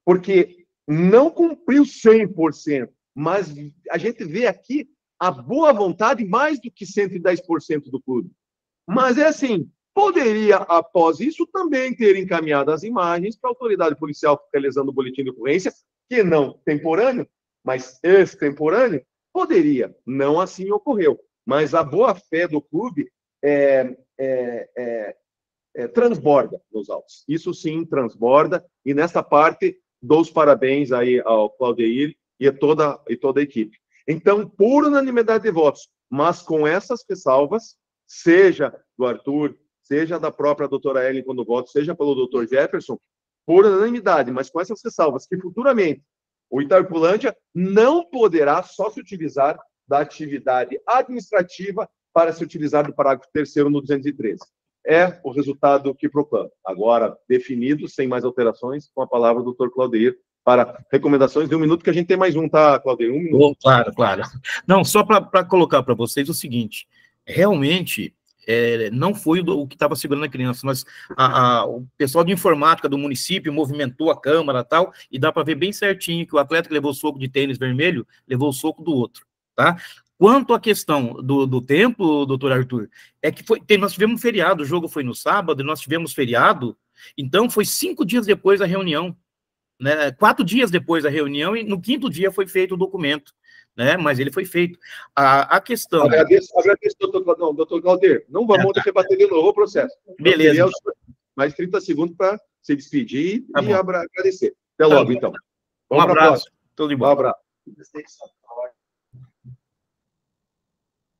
Porque não cumpriu 100%, mas a gente vê aqui a boa vontade mais do que 110% do clube. Mas é assim, poderia, após isso, também ter encaminhado as imagens para a autoridade policial realizando o boletim de ocorrência, que não temporâneo, mas extemporâneo, poderia. Não assim ocorreu. Mas a boa-fé do clube transborda nos autos. Isso sim transborda, e nessa parte dou os parabéns aí ao Claudeir e toda a equipe. Então, por unanimidade de votos, mas com essas ressalvas, seja do Arthur, seja da própria doutora Ellen quando voto, seja pelo doutor Jefferson, por unanimidade, mas com essas ressalvas, que futuramente o Itaipulândia não poderá só se utilizar da atividade administrativa para se utilizar do parágrafo 3º no 213. É o resultado que proclamo. Agora, definido, sem mais alterações, com a palavra do doutor Claudeir, para recomendações de 1 minuto, que a gente tem mais um, tá, Claudeir? 1 minuto. Oh, claro, claro. Não, só para colocar para vocês o seguinte, realmente, não foi o que estava segurando a criança, mas o pessoal de informática do município movimentou a câmara e tal, e dá para ver bem certinho que o atleta que levou o soco de tênis vermelho, levou o soco do outro, tá? Quanto à questão do tempo, doutor Arthur, é que nós tivemos um feriado, o jogo foi no sábado, nós tivemos feriado, então foi 5 dias depois da reunião, né? 4 dias depois da reunião, e no 5º dia foi feito o documento, né? Mas ele foi feito. A questão... Agradeço, doutor Claudir. Não vamos rebater de novo o processo. Beleza. Mais 30 segundos para se despedir e agradecer. Até logo, então. Um abraço. Tudo de bom. Um abraço.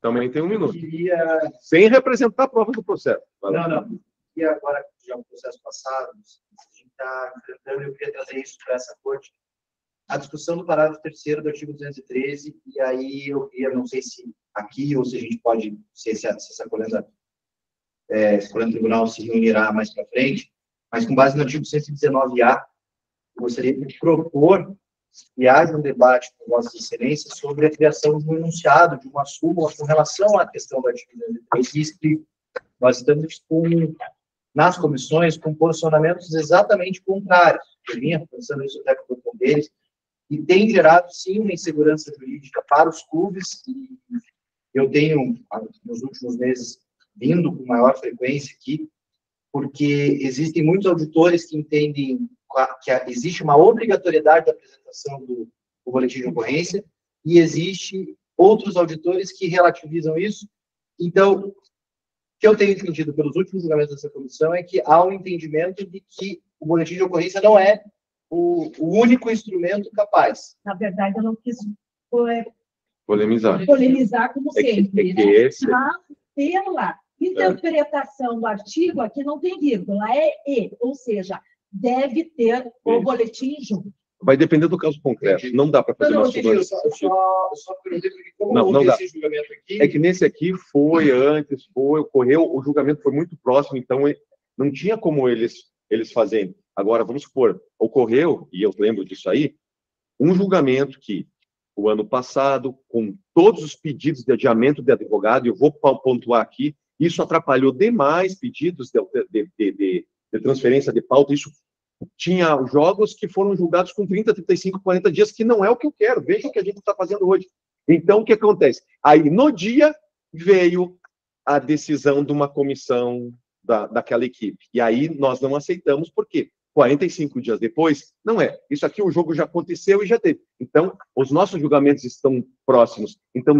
Também tem 1 minuto. Sem representar a prova do processo. Não. e agora já é um processo passado, a gente está enfrentando, eu queria trazer isso para essa corte, a discussão do parágrafo 3º do artigo 213, e aí eu queria, não sei se aqui ou se a gente pode, se essa colenda tribunal se reunirá mais para frente, mas com base no artigo 119A, eu gostaria de propor que haja um debate com Vossas Excelências sobre a criação de um enunciado, de uma súmula com relação à questão do artigo 213. Nós estamos nas comissões com posicionamentos exatamente contrários. Eu vinha pensando isso até com o deles, e tem gerado, sim, uma insegurança jurídica para os clubes, e eu tenho, nos últimos meses, vindo com maior frequência aqui, porque existem muitos auditores que entendem que existe uma obrigatoriedade da apresentação do boletim de ocorrência, e existe outros auditores que relativizam isso. Então, o que eu tenho entendido pelos últimos julgamentos dessa comissão é que há um entendimento de que o boletim de ocorrência não é o único instrumento capaz. Na verdade, eu não quis Polemizar. polemizar como sempre, que né? esse- Mas pela interpretação do artigo, aqui não tem vírgula, é e, ou seja, deve ter o Isso. boletim junto. Vai depender do caso concreto. Não dá para fazer Não, uma entendi, eu súmula. só perguntei porque como Não houve dá. esse julgamento aqui... É que nesse aqui ocorreu, o julgamento foi muito próximo, então não tinha como eles fazerem. Agora, vamos supor, ocorreu, e eu lembro disso aí, um julgamento que, o ano passado, com todos os pedidos de adiamento de advogado, e eu vou pontuar aqui, isso atrapalhou demais pedidos de transferência de pauta, isso tinha jogos que foram julgados com 30, 35, 40 dias, que não é o que eu quero. Veja o que a gente está fazendo hoje. Então, o que acontece? Aí, no dia, veio a decisão de uma comissão daquela equipe. E aí, nós não aceitamos, por quê? 45 dias depois, não é. Isso aqui, o jogo já aconteceu e já teve. Então, os nossos julgamentos estão próximos. Então,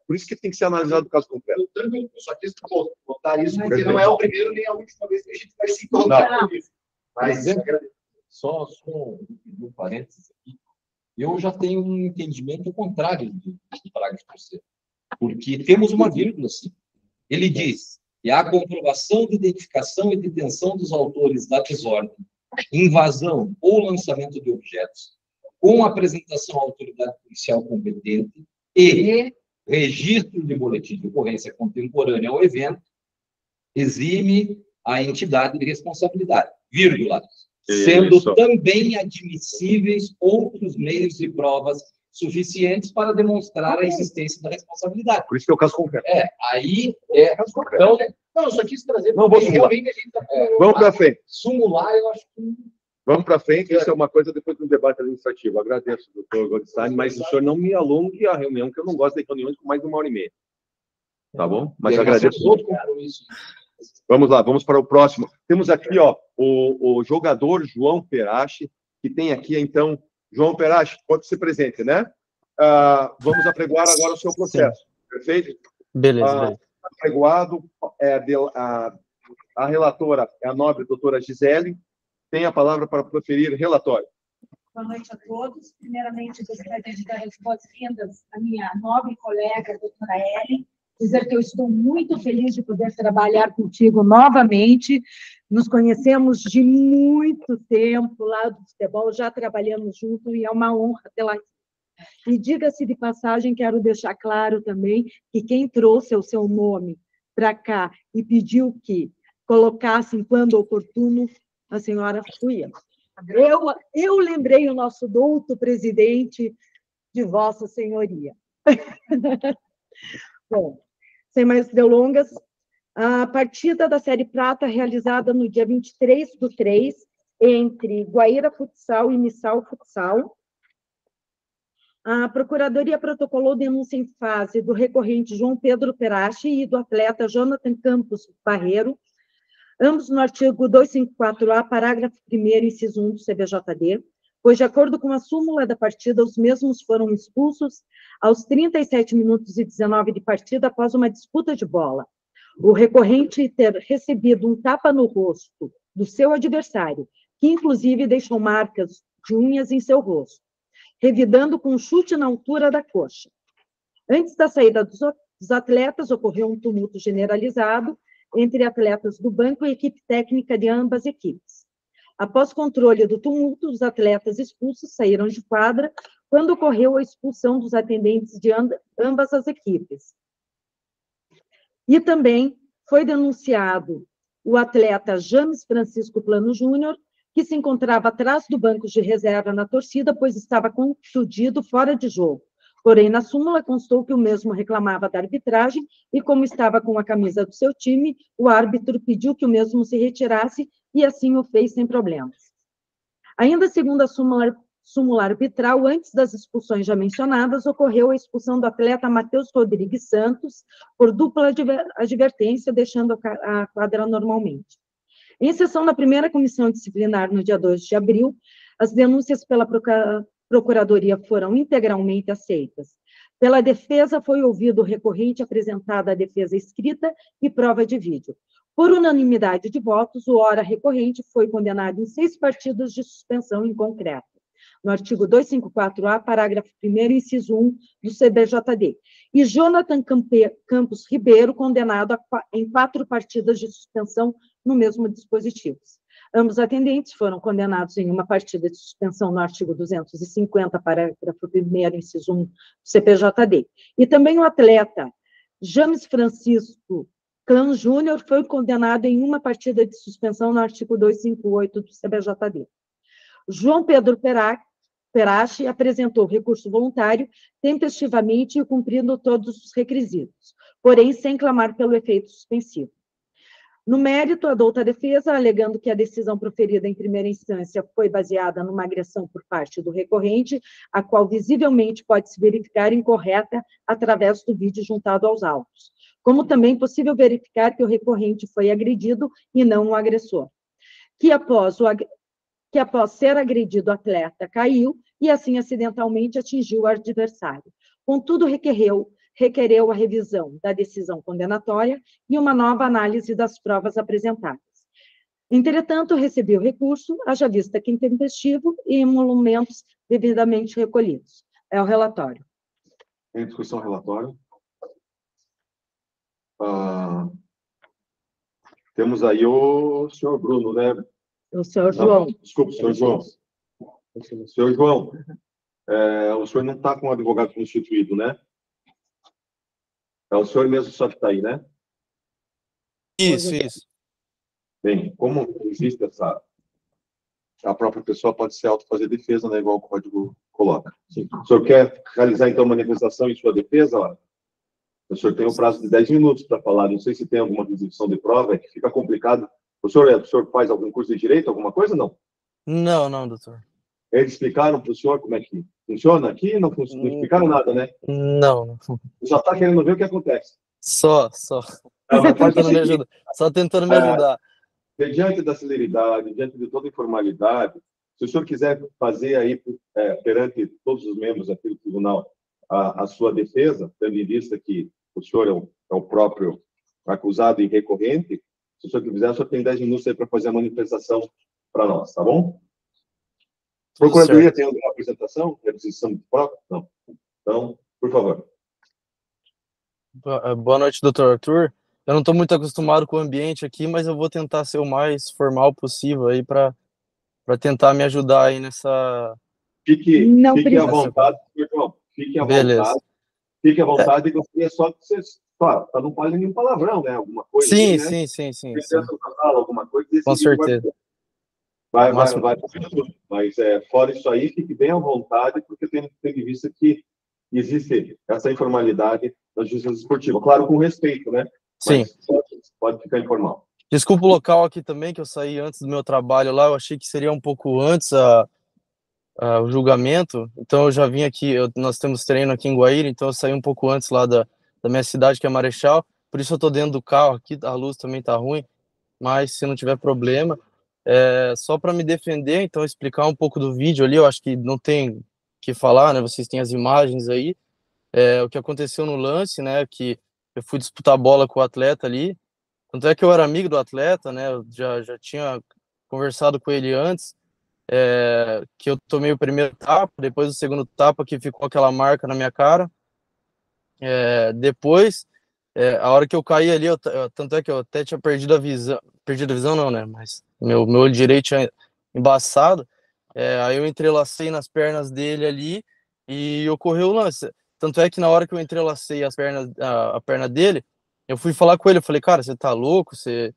por isso que tem que ser analisado o caso concreto. Eu só quis botar isso, porque não é o primeiro nem a última vez que a gente vai se encontrar com isso. Mas, Só um parênteses aqui. Eu já tenho um entendimento contrário do parágrafo 3º, porque temos uma vírgula, assim. Ele diz que a comprovação de identificação e detenção dos autores da desordem, invasão ou lançamento de objetos, com apresentação à autoridade policial competente e registro de boletim de ocorrência contemporânea ao evento, exime a entidade de responsabilidade, vírgula, sendo também admissíveis outros meios e provas suficientes para demonstrar a existência da responsabilidade. Por isso que é o caso concreto. Aí é... Então, não, eu só quis trazer... Não, vou sumular. Vamos para frente. Sumular, eu acho que... Vamos para frente, isso é uma coisa depois do debate administrativo. Agradeço, doutor Goldstein, mas o senhor não me alongue a reunião, que eu não gosto de reuniões com mais de 1h30. Tá bom? Mas agradeço todo o compromisso. Vamos lá, vamos para o próximo. Temos aqui, ó, o jogador João Perache, que tem aqui, então, João Perache, pode ser presente, né? Vamos apregoar agora o seu processo, perfeito? Beleza. Apregoado, a relatora é a nobre doutora Gisele, tem a palavra para proferir relatório. Boa noite a todos. Primeiramente, gostaria de dar as boas-vindas à minha nobre colega, a doutora Ellen, dizer que eu estou muito feliz de poder trabalhar contigo novamente. Nos conhecemos de muito tempo lá do futebol, já trabalhamos juntos e é uma honra tê-la aqui. E diga-se de passagem, quero deixar claro também que quem trouxe o seu nome para cá e pediu que colocassem quando oportuno, a senhora fui eu. Eu lembrei o nosso douto presidente de Vossa Senhoria. Bom, sem mais delongas, a partida da Série Prata realizada no dia 23/3, entre Guaíra Futsal e Missal Futsal. A Procuradoria protocolou denúncia em fase do recorrente João Pedro Perache e do atleta Jonathan Campos Barreiro, ambos no artigo 254-A, parágrafo 1º, inciso 1 do CBJD, pois, de acordo com a súmula da partida, os mesmos foram expulsos aos 37 minutos e 19 de partida após uma disputa de bola. O recorrente ter recebido um tapa no rosto do seu adversário, que inclusive deixou marcas de unhas em seu rosto, revidando com um chute na altura da coxa. Antes da saída dos atletas, ocorreu um tumulto generalizado entre atletas do banco e equipe técnica de ambas equipes. Após controle do tumulto, os atletas expulsos saíram de quadra quando ocorreu a expulsão dos atendentes de ambas as equipes. E também foi denunciado o atleta James Francisco Plano Júnior, que se encontrava atrás do banco de reserva na torcida, pois estava contundido fora de jogo. Porém, na súmula constou que o mesmo reclamava da arbitragem e, como estava com a camisa do seu time, o árbitro pediu que o mesmo se retirasse e assim o fez sem problemas. Ainda segundo a súmula arbitral, antes das expulsões já mencionadas, ocorreu a expulsão do atleta Matheus Rodrigues Santos por dupla advertência, deixando a quadra normalmente. Em sessão da primeira comissão disciplinar, no dia 2 de abril, as denúncias pela Procuradoria foram integralmente aceitas. Pela defesa, foi ouvido o recorrente, apresentada a defesa escrita e prova de vídeo. Por unanimidade de votos, o ora recorrente foi condenado em 6 partidas de suspensão em concreto, no artigo 254-A, parágrafo 1º, inciso 1 do CBJD, e Jonathan Campos Ribeiro, condenado em 4 partidas de suspensão no mesmo dispositivo. Ambos atendentes foram condenados em uma partida de suspensão no artigo 250, parágrafo 1º, inciso 1 do CPJD. E também o atleta James Francisco Plano Júnior foi condenado em uma partida de suspensão no artigo 258 do CBJD. João Pedro Perache apresentou recurso voluntário tempestivamente e cumprindo todos os requisitos, porém sem clamar pelo efeito suspensivo. No mérito, adouta a defesa, alegando que a decisão proferida em primeira instância foi baseada numa agressão por parte do recorrente, a qual visivelmente pode se verificar incorreta através do vídeo juntado aos autos, como também é possível verificar que o recorrente foi agredido e não o agressor, que após ser agredido, o atleta caiu e assim acidentalmente atingiu o adversário. Contudo, requereu a revisão da decisão condenatória e uma nova análise das provas apresentadas. Entretanto, recebeu recurso, haja vista que intempestivo e emolumentos devidamente recolhidos. É o relatório. Em discussão, relatório. Temos aí o senhor Bruno, né? O senhor João. Desculpa, senhor João. Senhor João, o senhor não está com o advogado constituído, né? É o senhor mesmo só que está aí, né? Isso. Bem, como existe a própria pessoa pode se autofazer defesa, né, igual o código coloca. Sim. O senhor quer realizar, então, manifestação em sua defesa? Ó? O senhor tem um prazo de 10 minutos para falar. Não sei se tem alguma restrição de prova, é que fica complicado. O senhor faz algum curso de direito, alguma coisa, não? Não, doutor. Eles explicaram para o senhor como é que funciona aqui? Não explicaram nada, né? Não. Já está querendo ver o que acontece. Só. Só tentando me ajudar. Diante da celeridade, diante de toda informalidade, se o senhor quiser fazer aí, perante todos os membros aqui do tribunal, a sua defesa, tendo em vista que o senhor é o próprio acusado e recorrente, se o senhor quiser, o senhor tem 10 minutos aí para fazer a manifestação para nós, tá bom? Procuradoria tem alguma apresentação? Reposição de prova? Não. Então, por favor. Boa noite, doutor Arthur. Eu não estou muito acostumado com o ambiente aqui, mas eu vou tentar ser o mais formal possível aí para tentar me ajudar aí nessa... Fique à vontade, João. Fique à vontade. Fique à vontade e gostaria só que vocês... Claro, não pode nenhum palavrão, né? Alguma coisa. Sim. Alguma coisa desse com certeza. Vai. Mas, fora isso aí, fique bem à vontade, porque tem em vista que existe essa informalidade na justiça esportiva. Claro, com respeito, né? Sim. Mas pode ficar informal. Desculpa o local aqui também, que eu saí antes do meu trabalho lá. Eu achei que seria um pouco antes o julgamento. Então, eu já vim aqui. Nós temos treino aqui em Guaíra, então eu saí um pouco antes lá da minha cidade, que é Marechal. Por isso eu estou dentro do carro aqui. A luz também está ruim, mas se não tiver problema... só para me defender, então explicar um pouco do vídeo ali, eu acho que não tem que falar, né? Vocês têm as imagens aí. O que aconteceu no lance, né? Que eu fui disputar a bola com o atleta ali. Tanto é que eu era amigo do atleta, né? Eu já tinha conversado com ele antes, que eu tomei o primeiro tapa, depois o segundo tapa que ficou aquela marca na minha cara. Depois a hora que eu caí ali, tanto é que eu até tinha perdido a visão não, né, mas meu olho direito tinha embaçado, aí eu entrelacei nas pernas dele ali e ocorreu o lance. Tanto é que na hora que eu entrelacei a perna dele, eu fui falar com ele, eu falei, cara, você tá louco? Você,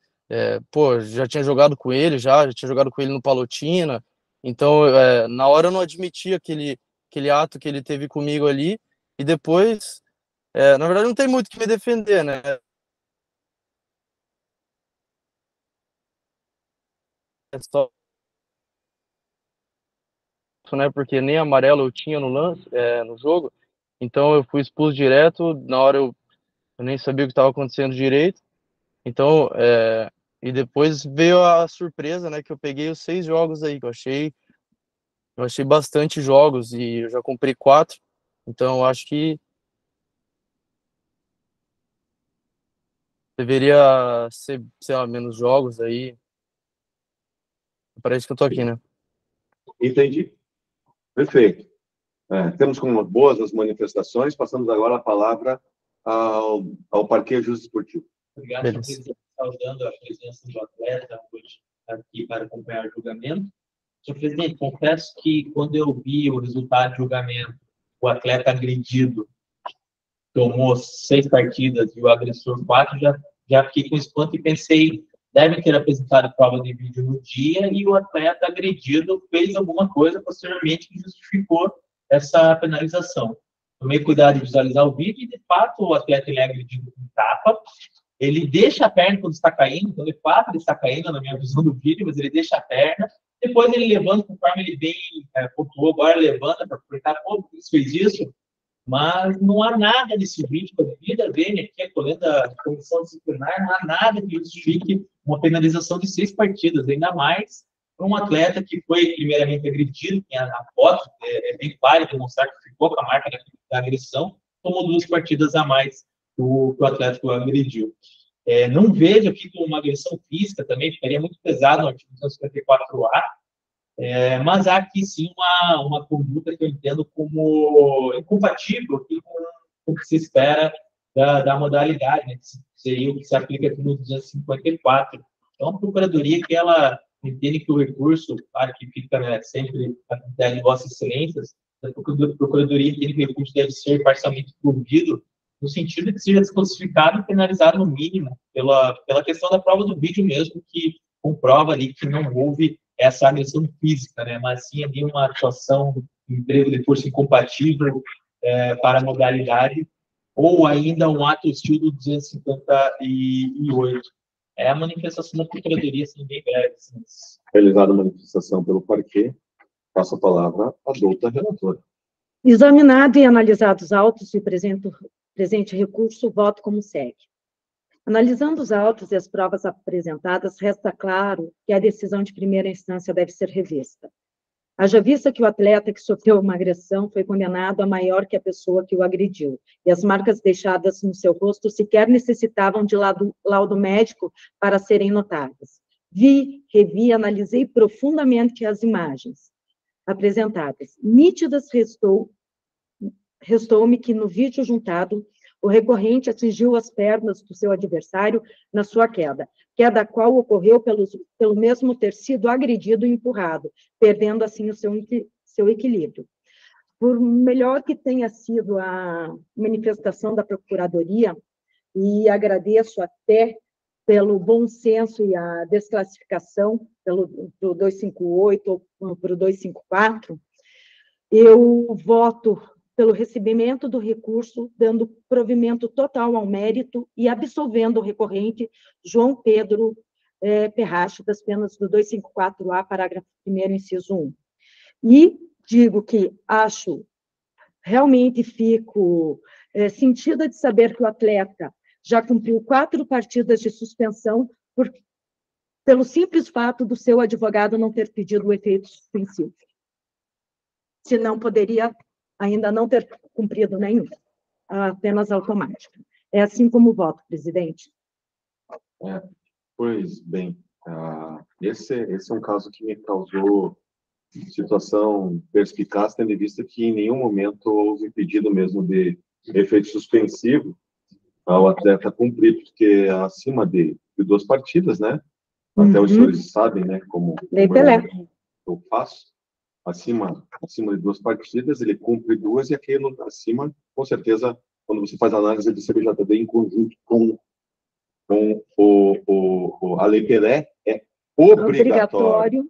pô, já tinha jogado com ele, já tinha jogado com ele no Palotina, então, na hora eu não admiti aquele ato que ele teve comigo ali, e depois, na verdade não tem muito o que me defender, né? É só, né, porque nem amarelo eu tinha no lance, no jogo, então eu fui expulso direto, na hora eu nem sabia o que estava acontecendo direito, então, e depois veio a surpresa, né, que eu peguei os 6 jogos aí, que eu achei bastante jogos, e eu já comprei 4, então eu acho que deveria ser, sei lá, menos jogos aí, parece que eu tô aqui, né? Entendi. Perfeito. Temos como boas as manifestações, passamos agora a palavra ao Parquet Justo Esportivo. Obrigado, senhor presidente, saudando a presença do atleta hoje aqui para acompanhar o julgamento. Senhor presidente, confesso que quando eu vi o resultado do julgamento, o atleta agredido tomou 6 partidas e o agressor 4, já fiquei com espanto e pensei, devem ter apresentado prova de vídeo no dia e o atleta agredido fez alguma coisa posteriormente que justificou essa penalização. Tomei cuidado de visualizar o vídeo e, de fato, o atleta ele é agredido com tapa. Ele deixa a perna quando está caindo, então, de fato, ele está caindo, na minha visão do vídeo, mas ele deixa a perna. Depois ele levanta, conforme ele bem pontuou, agora levanta para aproveitar, pô, fez isso. Mas não há nada nesse vídeo, a vida dele aqui, acolhendo a comissão disciplinar, não há nada que justifique uma penalização de 6 partidas, ainda mais para um atleta que foi primeiramente agredido, tem a foto, é bem claro demonstrar que ficou com a marca da agressão, tomou 2 partidas a mais que o atleta que o agrediu. Não vejo aqui como uma agressão física também, ficaria muito pesado no artigo 254A, mas há aqui sim uma conduta que eu entendo como incompatível com o que se espera da modalidade, né, que seria o que se aplica aqui no 254. Então, a Procuradoria que ela entende que o recurso, claro que fica, né, sempre a critério de Vossas Excelências, a Procuradoria entende que o recurso deve ser parcialmente provido, no sentido de que seja desclassificado e penalizado no mínimo, pela questão da prova do vídeo mesmo, que comprova ali que não houve essa agressão física, né, mas sim ali uma atuação, emprego de força incompatível para a modalidade, ou ainda um ato hostil do 258. É a manifestação da Procuradoria, assim, bem breve. Assim. Realizada a manifestação pelo Parquet, passo a palavra à douta relatora. Examinado e analisado os autos e o presente recurso, voto como segue. Analisando os autos e as provas apresentadas, resta claro que a decisão de primeira instância deve ser revista. Haja vista que o atleta que sofreu uma agressão foi condenado a maior que a pessoa que o agrediu, e as marcas deixadas no seu rosto sequer necessitavam de laudo médico para serem notadas. Vi, revi, analisei profundamente as imagens apresentadas. Nítidas restou-me que no vídeo juntado, o recorrente atingiu as pernas do seu adversário na sua queda a qual ocorreu pelo mesmo ter sido agredido e empurrado, perdendo assim o seu equilíbrio. Por melhor que tenha sido a manifestação da Procuradoria, e agradeço até pelo bom senso e a desclassificação do 258 para o 254, eu voto pelo recebimento do recurso, dando provimento total ao mérito e absolvendo o recorrente João Pedro Perrache das penas do 254A, parágrafo 1º, inciso 1. E digo que realmente fico sentida de saber que o atleta já cumpriu 4 partidas de suspensão pelo simples fato do seu advogado não ter pedido o efeito suspensivo. Senão poderia ainda não ter cumprido nenhum, apenas automática. É assim como voto, presidente. Pois bem, esse é um caso que me causou situação perspicaz, tendo em vista que em nenhum momento houve pedido mesmo de efeito suspensivo, ao atleta cumprir, porque acima de 2 partidas, né? Até os senhores sabem, né? Como eu faço. Acima de 2 partidas, ele cumpre 2 e aquilo acima, com certeza, quando você faz a análise de CBJD em conjunto com a Lei Pelé, é obrigatório.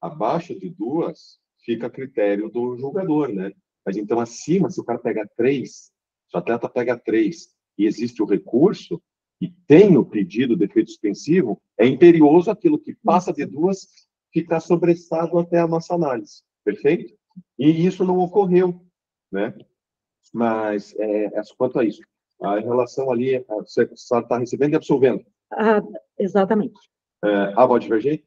Abaixo de 2, fica a critério do jogador, né? Mas então, acima, se o cara pega 3, se o atleta pega 3 e existe o recurso, e tem o pedido de efeito suspensivo, é imperioso aquilo que passa de 2 ficar sobressado até a nossa análise, perfeito? E isso não ocorreu, né? Mas, quanto a isso, a relação ali, você está recebendo e absolvendo. Exatamente. Pode divergir?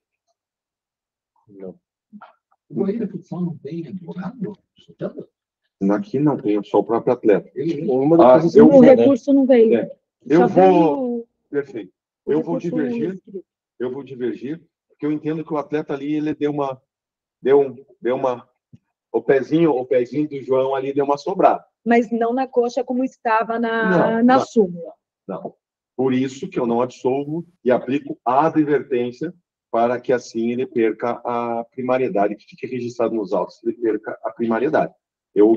Não. O Goiânia Futsal não tem advogado? Aqui não tem, só o próprio atleta. O recurso não veio. Perfeito. Eu vou divergir, porque eu entendo que o atleta ali, ele deu o pezinho do João ali deu uma sobrada. Mas não na coxa como estava na súmula. Não. Por isso que eu não absolvo e aplico a advertência para que assim ele perca a primariedade, que fique registrado nos autos, ele perca a primariedade.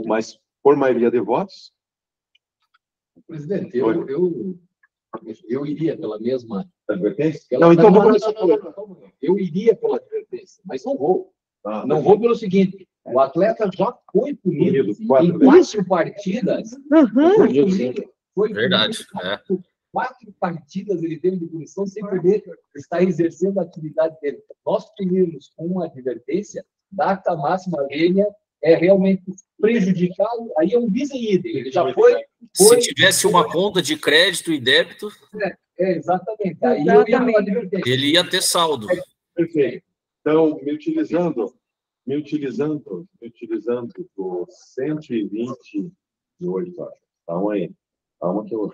Mas por maioria de votos... Presidente, eu iria pela mesma advertência? Eu iria pela advertência, mas não vou. Não vou pelo seguinte, o atleta já foi punido em 4 partidas. Foi verdade. 4 partidas ele teve de punição sem poder estar exercendo a atividade dele. Nós punimos com uma advertência, data máxima vênia, é realmente prejudicado, aí é um bis em idem. Ele já foi... Se tivesse uma conta de crédito e débito... Exatamente. Aí eu ia pela advertência. Ele ia ter saldo. Perfeito. Então, me utilizando do 128, calma que eu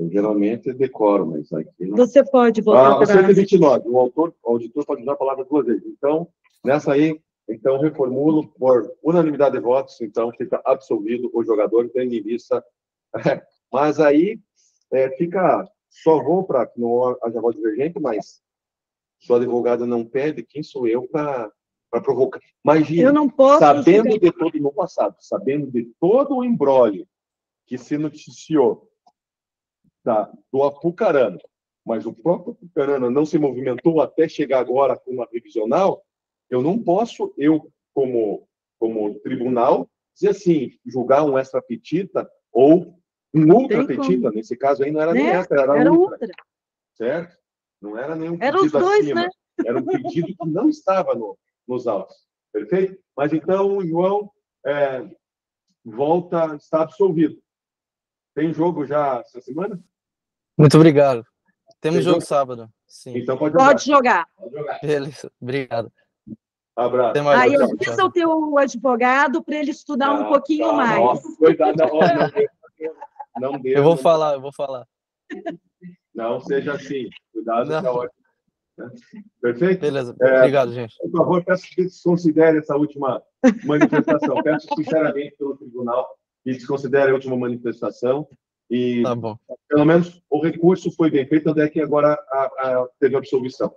geralmente decoro, mas aqui não... Você pode voltar para... 129, o auditor pode usar a palavra 2 vezes. Então, nessa aí, reformulo por unanimidade de votos, então fica absolvido o jogador, tendo em vista... Mas aí, só vou para que não haja voto divergente, mas se o advogado não pede, quem sou eu para provocar? Imagina, eu não posso sabendo de todo no passado, sabendo de todo o imbróglio que se noticiou do Apucarana, mas o próprio Apucarana não se movimentou até chegar agora com uma revisional, eu não posso, como tribunal, dizer assim, julgar um extra petita ou um ultra petita, nesse caso aí não era nem extra, era ultra. Certo? Não era nenhum pedido acima. Né? Era um pedido que não estava nos autos. Perfeito? Mas então o João está absolvido. Tem jogo já essa semana? Muito obrigado. Temos jogo sábado. Sim. Então pode jogar. Beleza. Obrigado. Abraço. Aí avisa o teu advogado para ele estudar um pouquinho mais. Nossa, cuidado, não deu. Eu vou falar. Não seja assim. Cuidado, é ótimo. Perfeito? Beleza. Obrigado, gente. Por favor, peço que desconsidere essa última manifestação. Peço sinceramente pelo tribunal que desconsidere a última manifestação. E, tá bom. Pelo menos, o recurso foi bem feito, até que agora teve absolvição.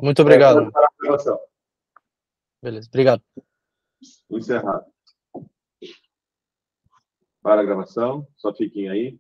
Muito obrigado. Beleza, obrigado. Encerrado. Para a gravação, só fiquem aí.